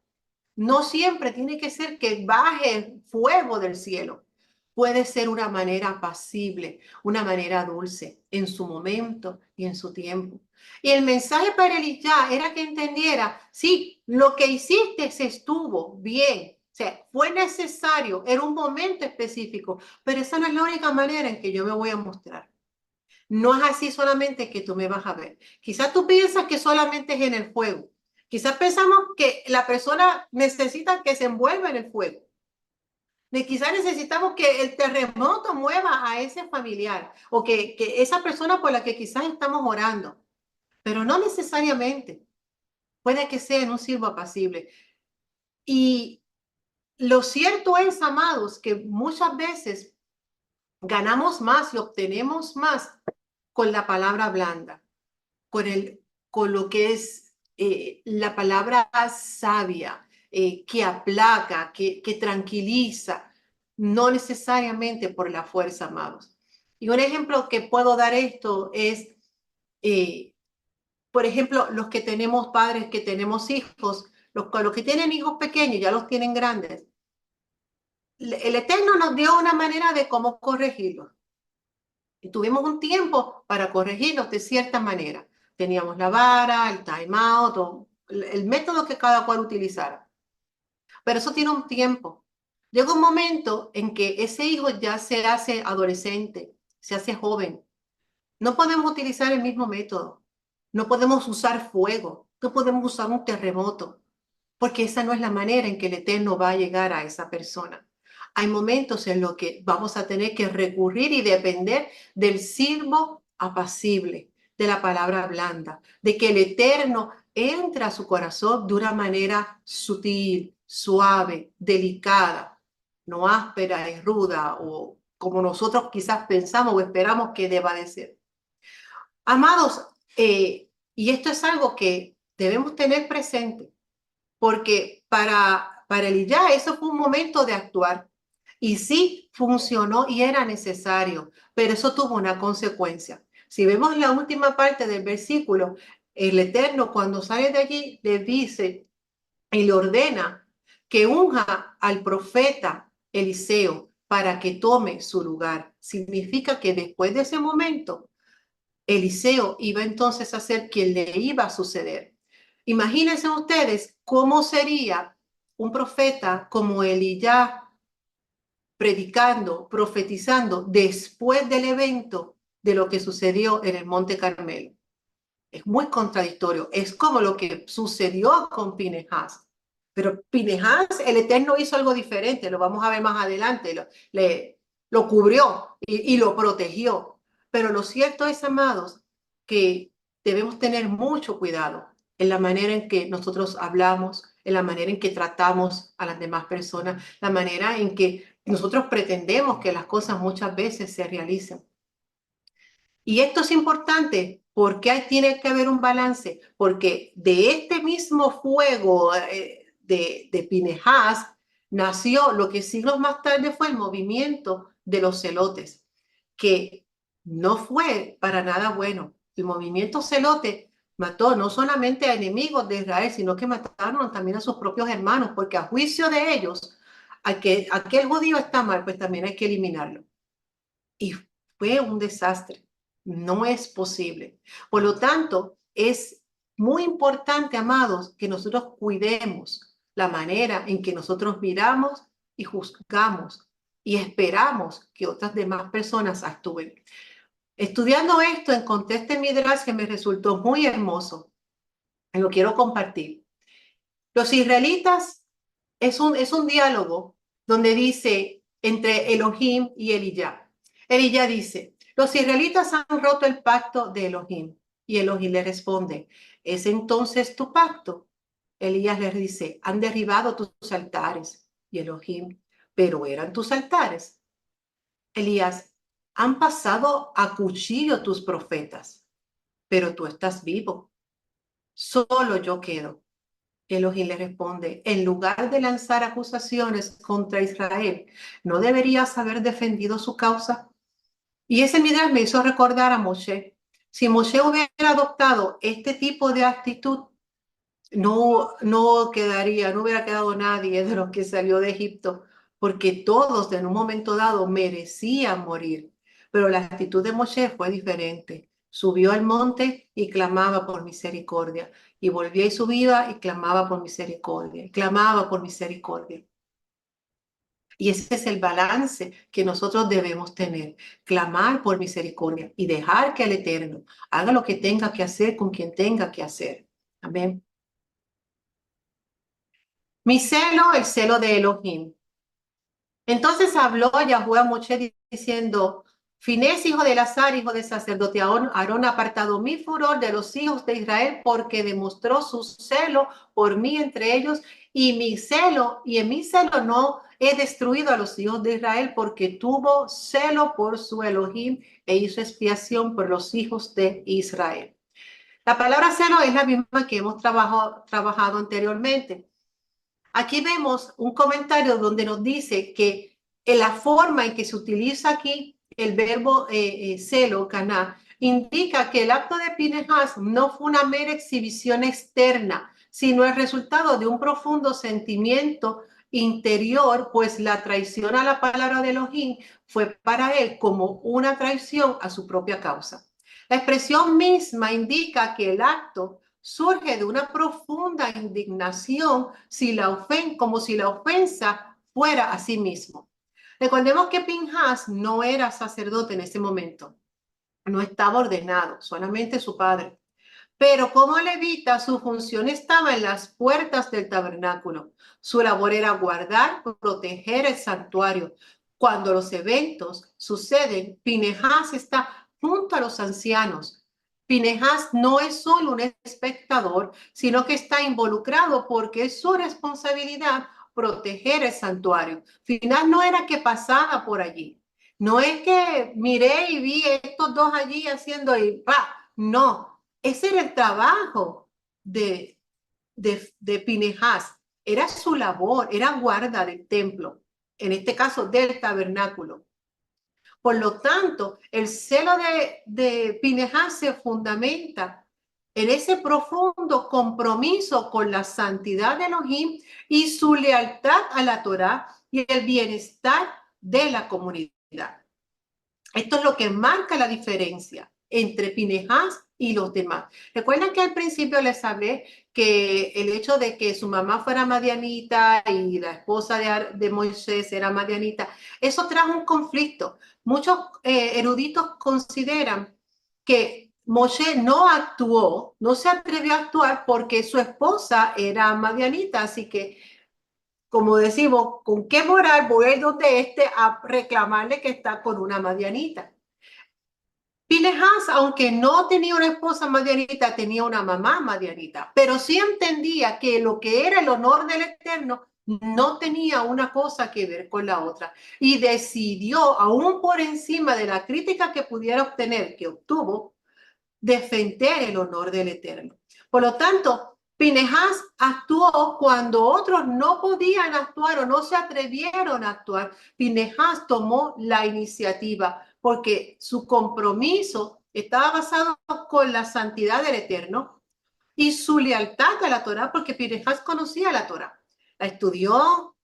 No siempre tiene que ser que baje fuego del cielo. Puede ser una manera apacible, una manera dulce, en su momento y en su tiempo. Y el mensaje para Elías era que entendiera, sí, lo que hiciste se estuvo bien, o sea, fue necesario, era un momento específico, pero esa no es la única manera en que yo me voy a mostrar. No es así solamente que tú me vas a ver. Quizás tú piensas que solamente es en el fuego. Quizás pensamos que la persona necesita que se envuelva en el fuego. Quizás necesitamos que el terremoto mueva a ese familiar o que esa persona por la que quizás estamos orando, pero no necesariamente. Puede que sea en un silbo apacible. Y lo cierto es, amados, que muchas veces ganamos más y obtenemos más con la palabra blanda, con lo que es la palabra sabia, que aplaca, que tranquiliza, no necesariamente por la fuerza, amados. Y un ejemplo que puedo dar esto es, por ejemplo, los que tenemos padres, que tenemos hijos, los que tienen hijos pequeños, ya los tienen grandes. El Eterno nos dio una manera de cómo corregirlos. Y tuvimos un tiempo para corregirlos de cierta manera. Teníamos la vara, el time out, o el método que cada cual utilizara. Pero eso tiene un tiempo. Llega un momento en que ese hijo ya se hace adolescente, se hace joven. No podemos utilizar el mismo método. No podemos usar fuego. No podemos usar un terremoto. Porque esa no es la manera en que el Eterno va a llegar a esa persona. Hay momentos en los que vamos a tener que recurrir y depender del silbo apacible, de la palabra blanda, de que el Eterno entra a su corazón de una manera sutil, suave, delicada, no áspera y ruda o como nosotros quizás pensamos o esperamos que deba de ser. Amados, y esto es algo que debemos tener presente, porque para Elías eso fue un momento de actuar. Y sí, funcionó y era necesario, pero eso tuvo una consecuencia. Si vemos la última parte del versículo, el Eterno cuando sale de allí le dice y le ordena que unja al profeta Eliseo para que tome su lugar. Significa que después de ese momento, Eliseo iba entonces a ser quien le iba a suceder. Imagínense ustedes cómo sería un profeta como Elías predicando, profetizando después del evento de lo que sucedió en el Monte Carmelo. Es muy contradictorio. Es como lo que sucedió con Pinehas. Pero Pinehas, el Eterno hizo algo diferente. Lo vamos a ver más adelante. Lo cubrió y lo protegió. Pero lo cierto es, amados, que debemos tener mucho cuidado en la manera en que nosotros hablamos, en la manera en que tratamos a las demás personas, la manera en que nosotros pretendemos que las cosas muchas veces se realicen. Y esto es importante porque tiene que haber un balance, porque de este mismo fuego de Pinehas nació lo que siglos más tarde fue el movimiento de los celotes, que no fue para nada bueno. El movimiento celote mató no solamente a enemigos de Israel, sino que mataron también a sus propios hermanos, porque a juicio de ellos, aquel judío está mal, pues también hay que eliminarlo. Y fue un desastre. No es posible. Por lo tanto, es muy importante, amados, que nosotros cuidemos la manera en que nosotros miramos y juzgamos y esperamos que otras demás personas actúen. Estudiando esto, encontré este midrash que me resultó muy hermoso. Y lo quiero compartir. Los israelitas es un diálogo donde dice entre Elohim y Eliyá. Eliyá dice, los israelitas han roto el pacto de Elohim. Y Elohim le responde, ¿es entonces tu pacto? Elías les dice, han derribado tus altares. Y Elohim, pero eran tus altares. Elías, han pasado a cuchillo tus profetas, pero tú estás vivo. Solo yo quedo. Elohim le responde, en lugar de lanzar acusaciones contra Israel, ¿no deberías haber defendido su causa? Y ese midrash me hizo recordar a Moshe. Si Moshe hubiera adoptado este tipo de actitud, no hubiera quedado nadie de los que salió de Egipto, porque todos en un momento dado merecían morir. Pero la actitud de Moshe fue diferente. Subió al monte y clamaba por misericordia. Y volvía y subía y clamaba por misericordia. Y clamaba por misericordia. Y ese es el balance que nosotros debemos tener. Clamar por misericordia y dejar que el Eterno haga lo que tenga que hacer con quien tenga que hacer. Amén. Mi celo, el celo de Elohim. Entonces habló Yahweh a Moshe diciendo, Finés, hijo de Elazar, hijo del sacerdote Aarón, ha apartado mi furor de los hijos de Israel porque demostró su celo por mí entre ellos y en mi celo no he destruido a los hijos de Israel porque tuvo celo por su Elohim e hizo expiación por los hijos de Israel. La palabra celo es la misma que hemos trabajado anteriormente. Aquí vemos un comentario donde nos dice que en la forma en que se utiliza aquí el verbo celo, caná, indica que el acto de Pinehas no fue una mera exhibición externa, sino el resultado de un profundo sentimiento interior, pues la traición a la palabra de Elohim fue para él como una traición a su propia causa. La expresión misma indica que el acto surge de una profunda indignación como si la ofensa fuera a sí mismo. Recordemos que Pinhas no era sacerdote en ese momento, no estaba ordenado, solamente su padre. Pero como levita, su función estaba en las puertas del tabernáculo. Su labor era guardar, proteger el santuario. Cuando los eventos suceden, Pinehas está junto a los ancianos. Pinehas no es solo un espectador, sino que está involucrado porque es su responsabilidad proteger el santuario. Pinehas no era que pasaba por allí. No es que miré y vi estos dos allí haciendo y ¡pa! No, ese era el trabajo de Pinehas. Era su labor, era guarda del templo, en este caso del tabernáculo. Por lo tanto, el celo de Pinehas se fundamenta en ese profundo compromiso con la santidad de Elohim y su lealtad a la Torá y el bienestar de la comunidad. Esto es lo que marca la diferencia entre Pinehás y los demás. Recuerdan que al principio les hablé que el hecho de que su mamá fuera madianita y la esposa de Moisés era madianita, eso trajo un conflicto. Muchos eruditos consideran que Moshe no actuó, no se atrevió a actuar porque su esposa era madianita, así que, como decimos, ¿con qué moral voy a ir donde a reclamarle que está con una madianita? Pinehás, aunque no tenía una esposa madianita, tenía una mamá madianita, pero sí entendía que lo que era el honor del Eterno no tenía una cosa que ver con la otra y decidió, aún por encima de la crítica que pudiera obtener, que obtuvo, defender el honor del Eterno. Por lo tanto, Pinehás actuó cuando otros no podían actuar o no se atrevieron a actuar. Pinehás tomó la iniciativa porque su compromiso estaba basado con la santidad del Eterno y su lealtad a la Torá, porque Pinehás conocía la Torá. La estudió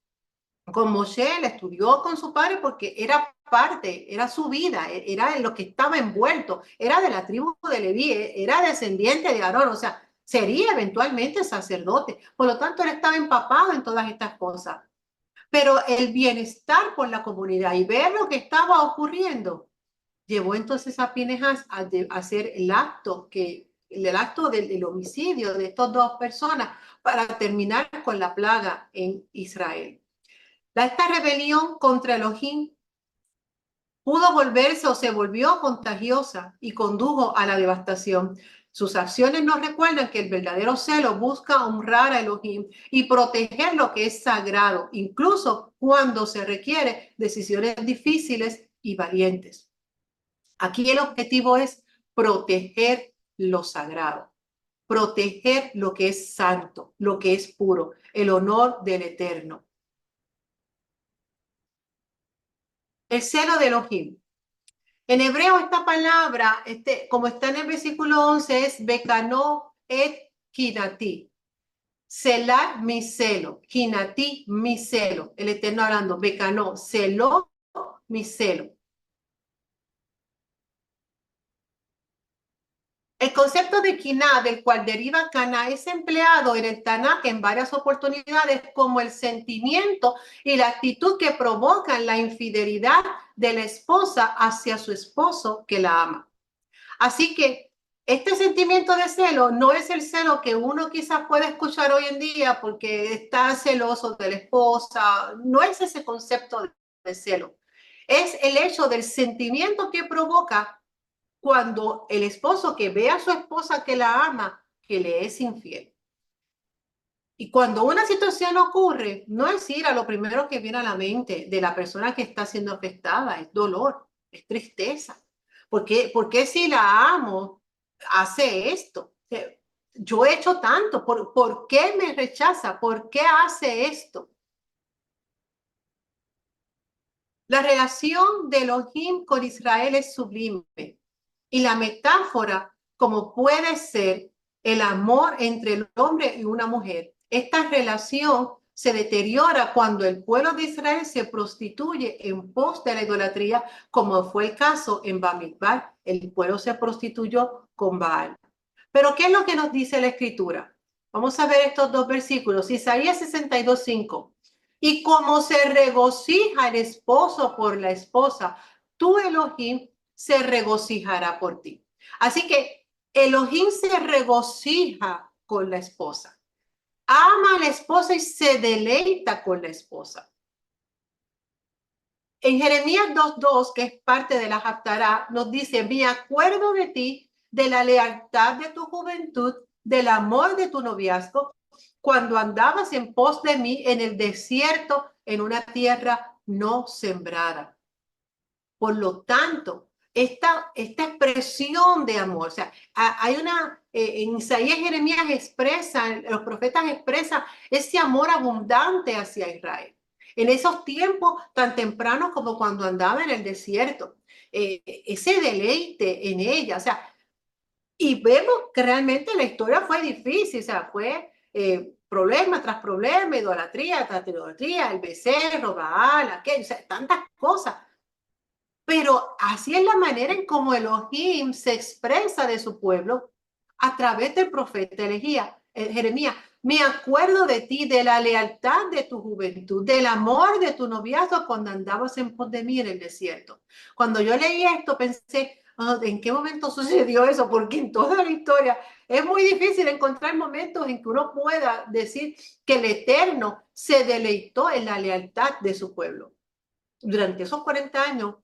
con Moshe, la estudió con su padre porque era parte, era su vida, era en lo que estaba envuelto, era de la tribu de Leví, era descendiente de Aarón, o sea, sería eventualmente sacerdote. Por lo tanto, él estaba empapado en todas estas cosas. Pero el bienestar por la comunidad y ver lo que estaba ocurriendo llevó entonces a Pinehás a hacer el acto del homicidio de estas dos personas para terminar con la plaga en Israel. Esta rebelión contra Elohim pudo volverse o se volvió contagiosa y condujo a la devastación. Sus acciones nos recuerdan que el verdadero celo busca honrar a Elohim y proteger lo que es sagrado, incluso cuando se requiere decisiones difíciles y valientes. Aquí el objetivo es proteger lo sagrado, proteger lo que es santo, lo que es puro, el honor del Eterno. El celo de Elohim. En hebreo esta palabra, como está en el versículo 11, es Bekanó et Kinati. Selah mi celo, Kinati mi celo. El Eterno hablando, Bekanó, celó mi celo. El concepto de Kiná, del cual deriva Caná, es empleado en el Tanaj en varias oportunidades como el sentimiento y la actitud que provocan la infidelidad de la esposa hacia su esposo que la ama. Así que este sentimiento de celo no es el celo que uno quizás puede escuchar hoy en día porque está celoso de la esposa, no es ese concepto de celo. Es el hecho del sentimiento que provoca cuando el esposo que ve a su esposa que la ama, que le es infiel. Y cuando una situación ocurre, no es ira lo primero que viene a la mente de la persona que está siendo afectada, es dolor, es tristeza. ¿Por qué si la amo hace esto? Yo he hecho tanto, ¿por qué me rechaza? ¿Por qué hace esto? La relación de Elohim con Israel es sublime. Y la metáfora, como puede ser el amor entre el hombre y una mujer, esta relación se deteriora cuando el pueblo de Israel se prostituye en pos de la idolatría, como fue el caso en Bamidbar. El pueblo se prostituyó con Baal. Pero ¿qué es lo que nos dice la Escritura? Vamos a ver estos dos versículos. Isaías 62:5. Y como se regocija el esposo por la esposa, tú, Elohim, se regocijará por ti. Así que Elohim se regocija con la esposa. Ama a la esposa y se deleita con la esposa. En Jeremías 2:2, que es parte de la Haftará, nos dice, me acuerdo de ti, de la lealtad de tu juventud, del amor de tu noviazgo, cuando andabas en pos de mí en el desierto, en una tierra no sembrada. Por lo tanto, esta expresión de amor, o sea, hay en Isaías y Jeremías los profetas expresan ese amor abundante hacia Israel. En esos tiempos tan tempranos como cuando andaba en el desierto, ese deleite en ella, o sea, y vemos que realmente la historia fue difícil, o sea, fue problema tras problema, idolatría tras idolatría, el becerro, Baal, aquello, o sea, tantas cosas. Pero así es la manera en cómo Elohim se expresa de su pueblo a través del profeta Jeremías. Me acuerdo de ti, de la lealtad de tu juventud, del amor de tu noviazgo cuando andabas en pos de mí en el desierto. Cuando yo leí esto pensé, oh, ¿en qué momento sucedió eso? Porque en toda la historia es muy difícil encontrar momentos en que uno pueda decir que el Eterno se deleitó en la lealtad de su pueblo. Durante esos 40 años,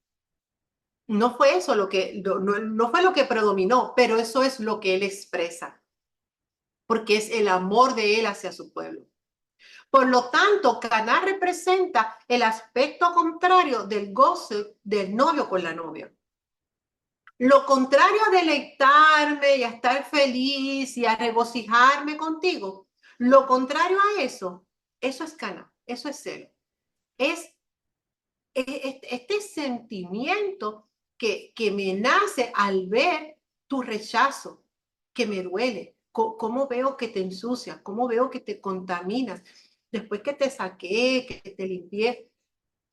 no fue eso no fue lo que predominó, pero eso es lo que él expresa, porque es el amor de él hacia su pueblo. Por lo tanto, Caná representa el aspecto contrario del goce del novio con la novia. Lo contrario a deleitarme y a estar feliz y a regocijarme contigo, lo contrario a eso es Caná, eso es celo. Es este sentimiento que me nace al ver tu rechazo, que me duele, cómo veo que te ensucias, cómo veo que te contaminas, después que te saqué, que te limpié,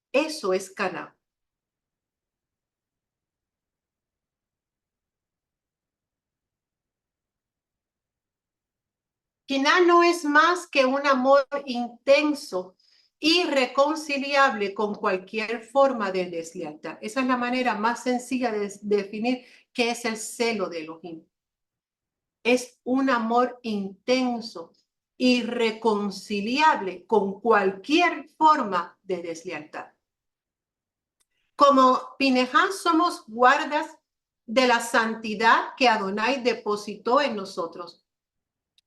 eso es Caná. Caná no es más que un amor intenso, irreconciliable con cualquier forma de deslealtad. Esa es la manera más sencilla de definir qué es el celo de Elohim. Es un amor intenso, irreconciliable con cualquier forma de deslealtad. Como Pinehas somos guardas de la santidad que Adonai depositó en nosotros,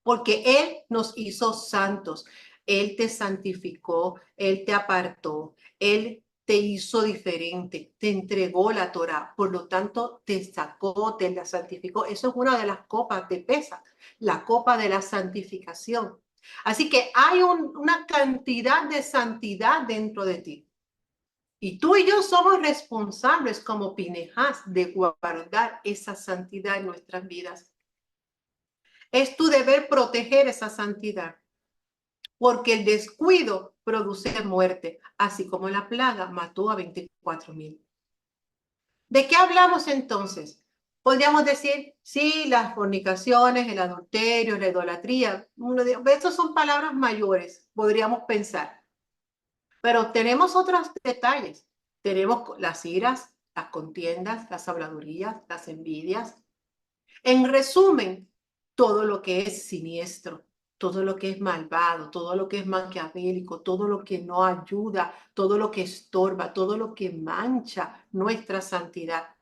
porque Él nos hizo santos. Él te santificó, Él te apartó, Él te hizo diferente, te entregó la Torah, por lo tanto te sacó, te la santificó. Eso es una de las copas de Pesaj, la copa de la santificación. Así que hay una cantidad de santidad dentro de ti. Y tú y yo somos responsables como Pinehas de guardar esa santidad en nuestras vidas. Es tu deber proteger esa santidad, porque el descuido produce muerte, así como la plaga mató a 24,000. ¿De qué hablamos entonces? Podríamos decir, sí, las fornicaciones, el adulterio, la idolatría, estos son palabras mayores, podríamos pensar. Pero tenemos otros detalles. Tenemos las iras, las contiendas, las habladurías, las envidias. En resumen, todo lo que es siniestro, todo lo que es malvado, todo lo que es maquiavélico, todo lo que no ayuda, todo lo que estorba, todo lo que mancha nuestra santidad.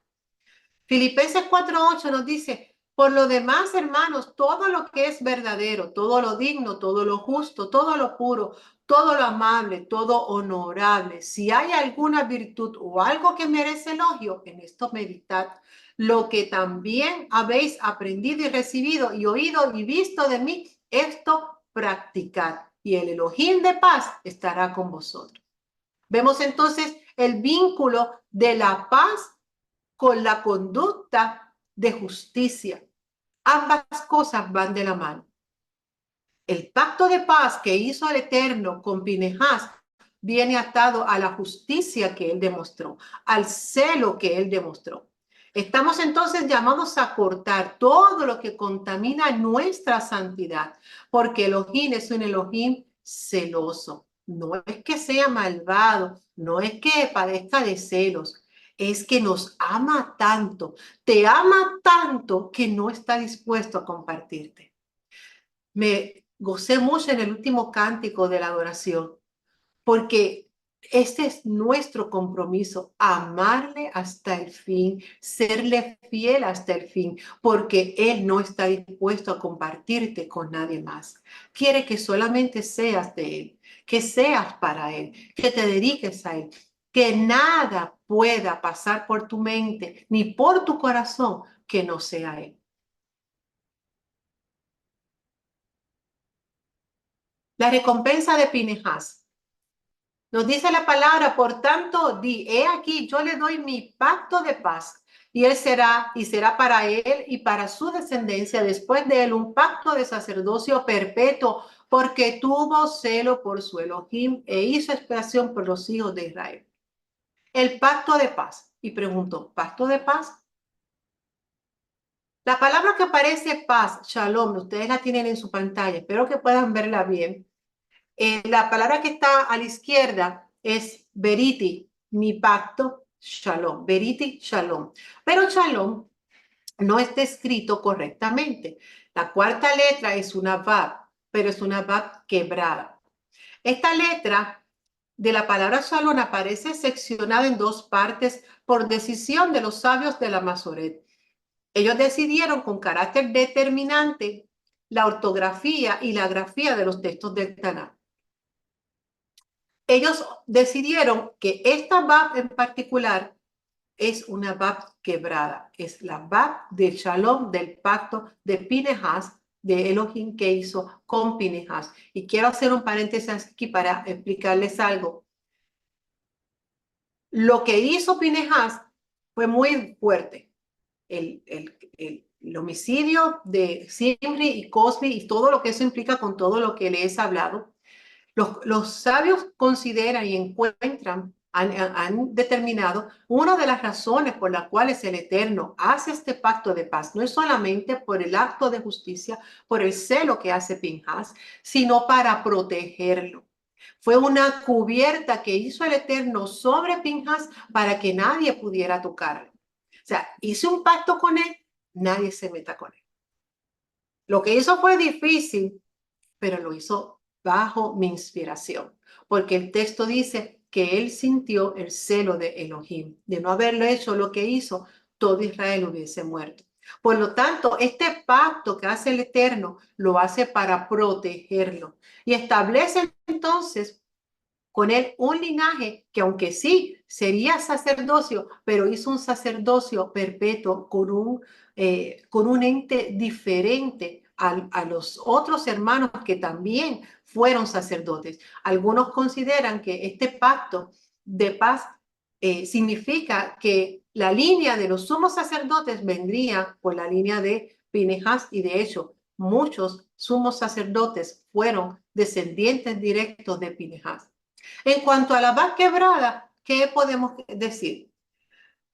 Filipenses 4:8 nos dice, por lo demás, hermanos, todo lo que es verdadero, todo lo digno, todo lo justo, todo lo puro, todo lo amable, todo honorable, si hay alguna virtud o algo que merece elogio, en esto meditad, lo que también habéis aprendido y recibido y oído y visto de mí, esto practicad, y el Elohim de paz estará con vosotros. Vemos entonces el vínculo de la paz con la conducta de justicia. Ambas cosas van de la mano. El pacto de paz que hizo el Eterno con Pinehas viene atado a la justicia que él demostró, al celo que él demostró. Estamos entonces llamados a cortar todo lo que contamina nuestra santidad, porque Elohim es un Elohim celoso. No es que sea malvado, no es que padezca de celos, es que nos ama tanto, te ama tanto que no está dispuesto a compartirte. Me gocé mucho en el último cántico de la adoración, porque este es nuestro compromiso, amarle hasta el fin, serle fiel hasta el fin, porque Él no está dispuesto a compartirte con nadie más. Quiere que solamente seas de Él, que seas para Él, que te dediques a Él, que nada pueda pasar por tu mente ni por tu corazón que no sea Él. La recompensa de Pinehas. Nos dice la palabra, por tanto, he aquí, yo le doy mi pacto de paz, y él será para él y para su descendencia después de él un pacto de sacerdocio perpetuo, porque tuvo celo por su Elohim e hizo expiación por los hijos de Israel. El pacto de paz. y pregunto, ¿pacto de paz? La palabra que aparece paz, shalom, ustedes la tienen en su pantalla, espero que puedan verla bien. La palabra que está a la izquierda es veriti, mi pacto, shalom, veriti, shalom. Pero shalom no está escrito correctamente. La cuarta letra es una vav, pero es una vav quebrada. Esta letra de la palabra shalom aparece seccionada en dos partes por decisión de los sabios de la Masoret. Ellos decidieron con carácter determinante la ortografía y la grafía de los textos del Tanakh. Ellos decidieron que esta Bab en particular es una Bab quebrada, es la Bab del Shalom, del pacto de Pinehas, de Elohim que hizo con Pinehas. Y quiero hacer un paréntesis aquí para explicarles algo. Lo que hizo Pinehas fue muy fuerte. El homicidio de Zimri y Cosbi y todo lo que eso implica con todo lo que les he hablado. Los sabios consideran y encuentran, han determinado una de las razones por las cuales el Eterno hace este pacto de paz. No es solamente por el acto de justicia, por el celo que hace Pinhas, sino para protegerlo. Fue una cubierta que hizo el Eterno sobre Pinhas para que nadie pudiera tocarlo. O sea, hice un pacto con él, nadie se meta con él. Lo que hizo fue difícil, pero lo hizo bajo mi inspiración, porque el texto dice que él sintió el celo de Elohim. De no haberlo hecho lo que hizo, todo Israel hubiese muerto. Por lo tanto, este pacto que hace el Eterno lo hace para protegerlo y establece entonces con él un linaje que aunque sí sería sacerdocio, pero hizo un sacerdocio perpetuo con un ente diferente a los otros hermanos que también fueron sacerdotes. Algunos consideran que este pacto de paz significa que la línea de los sumos sacerdotes vendría por la línea de Pinehas y de hecho muchos sumos sacerdotes fueron descendientes directos de Pinehas. En cuanto a la Bab quebrada, ¿qué podemos decir?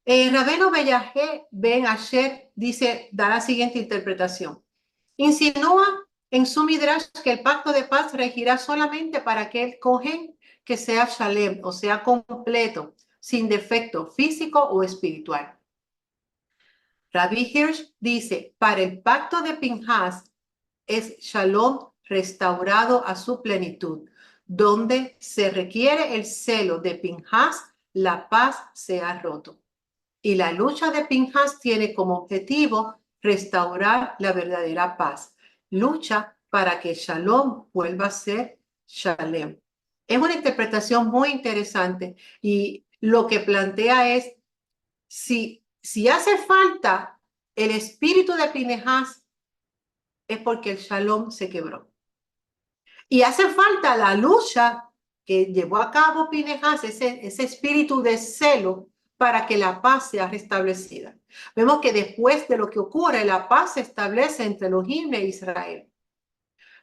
Rabeno Bellahé Ben Asher da la siguiente interpretación. Insinúa en su midrash que el pacto de paz regirá solamente para aquel cohen que sea shalem, o sea, completo, sin defecto físico o espiritual. Rabbi Hirsch dice, para el pacto de Pinhas es shalom restaurado a su plenitud. Donde se requiere el celo de Pinhas, la paz se ha roto. Y la lucha de Pinhas tiene como objetivo restaurar la verdadera paz. Lucha para que Shalom vuelva a ser Shalem. Es una interpretación muy interesante y lo que plantea es, si hace falta el espíritu de Pinhas, es porque el Shalom se quebró. Y hace falta la lucha que llevó a cabo Pinehas, ese espíritu de celo para que la paz sea restablecida. Vemos que después de lo que ocurre, la paz se establece entre Elohim e Israel.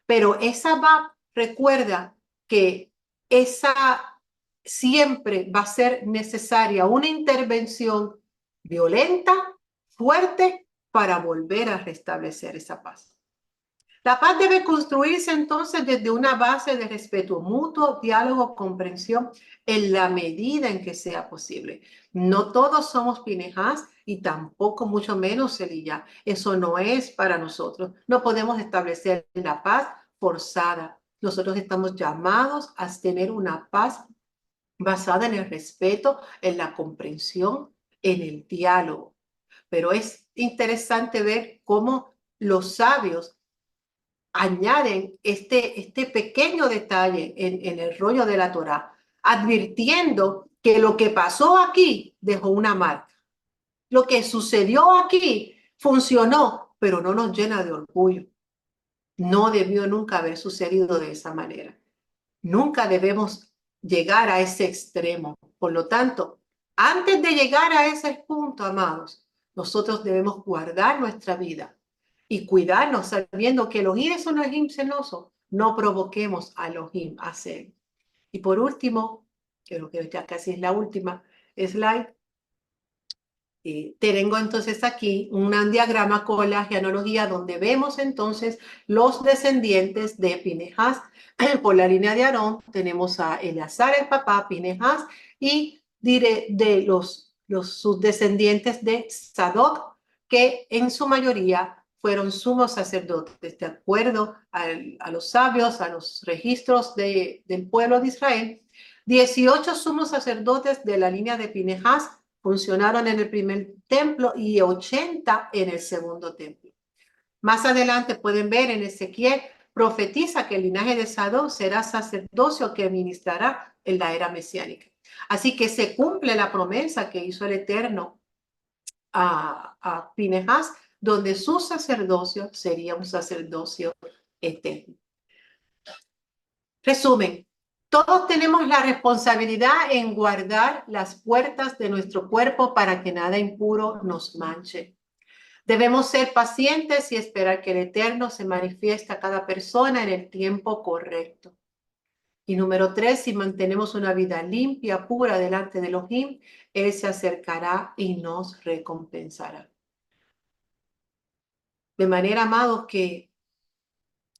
Pero esa va, recuerda que esa siempre va a ser necesaria una intervención violenta, fuerte, para volver a restablecer esa paz. La paz debe construirse entonces desde una base de respeto mutuo, diálogo, comprensión, en la medida en que sea posible. No todos somos Pinehas y tampoco mucho menos Elías. Eso no es para nosotros. No podemos establecer la paz forzada. Nosotros estamos llamados a tener una paz basada en el respeto, en la comprensión, en el diálogo. Pero es interesante ver cómo los sabios añaden este pequeño detalle en el rollo de la Torá, advirtiendo que lo que pasó aquí dejó una marca. Lo que sucedió aquí funcionó, pero no nos llena de orgullo. No debió nunca haber sucedido de esa manera. Nunca debemos llegar a ese extremo. Por lo tanto, antes de llegar a ese punto, amados, nosotros debemos guardar nuestra vida y cuidarnos sabiendo que Elohim es un Elohim celoso. No provoquemos a Elohim a hacer. Y por último, creo que ya casi es la última slide, Tengo entonces aquí un diagrama con la genealogía donde vemos entonces los descendientes de Pinehas. Por la línea de Aarón tenemos a Eleazar el papá, Pinehas, y de sus descendientes de Sadoc, que en su mayoría fueron sumos sacerdotes, de acuerdo a los sabios, a los registros del pueblo de Israel. 18 sumos sacerdotes de la línea de Pinehas funcionaron en el primer templo y 80 en el segundo templo. Más adelante pueden ver en Ezequiel, profetiza que el linaje de Sadoc será sacerdocio que ministrará en la era mesiánica. Así que se cumple la promesa que hizo el Eterno a Pinehas, donde su sacerdocio sería un sacerdocio eterno. Resumen, todos tenemos la responsabilidad en guardar las puertas de nuestro cuerpo para que nada impuro nos manche. Debemos ser pacientes y esperar que el Eterno se manifieste a cada persona en el tiempo correcto. Y número 3, si mantenemos una vida limpia, pura delante de Elohim, Él se acercará y nos recompensará. De manera, amados, que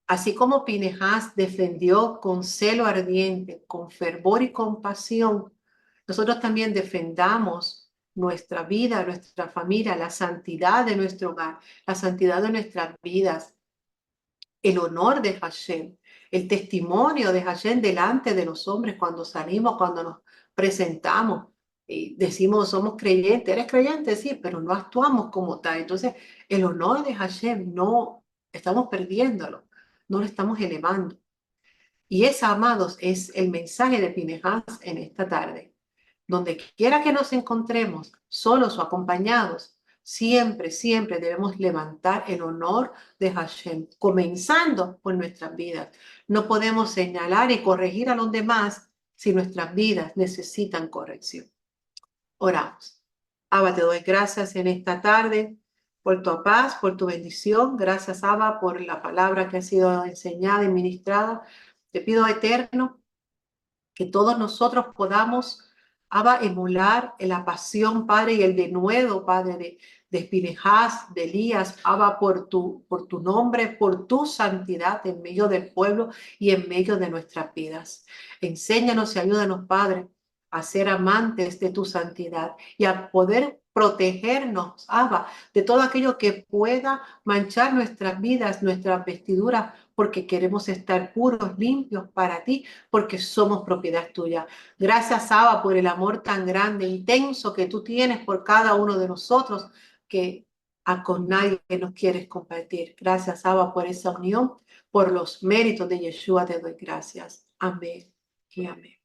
así como Pinehas defendió con celo ardiente, con fervor y compasión, nosotros también defendamos nuestra vida, nuestra familia, la santidad de nuestro hogar, la santidad de nuestras vidas, el honor de Hashem, el testimonio de Hashem delante de los hombres cuando salimos, cuando nos presentamos. Y decimos, somos creyentes, eres creyente, sí, pero no actuamos como tal. Entonces, el honor de Hashem no estamos perdiéndolo, no lo estamos elevando. Y esa, amados, es el mensaje de Pinehas en esta tarde. Donde quiera que nos encontremos, solos o acompañados, siempre, siempre debemos levantar el honor de Hashem, comenzando por nuestras vidas. No podemos señalar y corregir a los demás si nuestras vidas necesitan corrección. Oramos. Abba, te doy gracias en esta tarde por tu paz, por tu bendición. Gracias, Abba, por la palabra que ha sido enseñada y ministrada. Te pido, Eterno, que todos nosotros podamos, Abba, emular la pasión, Padre, y el denuedo, Padre, de Pinehas, de Elías, Abba, por tu nombre, por tu santidad en medio del pueblo y en medio de nuestras vidas. Enséñanos y ayúdanos, Padre, a ser amantes de tu santidad y a poder protegernos, Abba, de todo aquello que pueda manchar nuestras vidas, nuestras vestiduras, porque queremos estar puros, limpios para ti, porque somos propiedad tuya. Gracias, Abba, por el amor tan grande, intenso que tú tienes por cada uno de nosotros, que con nadie nos quieres compartir. Gracias, Abba, por esa unión, por los méritos de Yeshua te doy gracias. Amén y amén.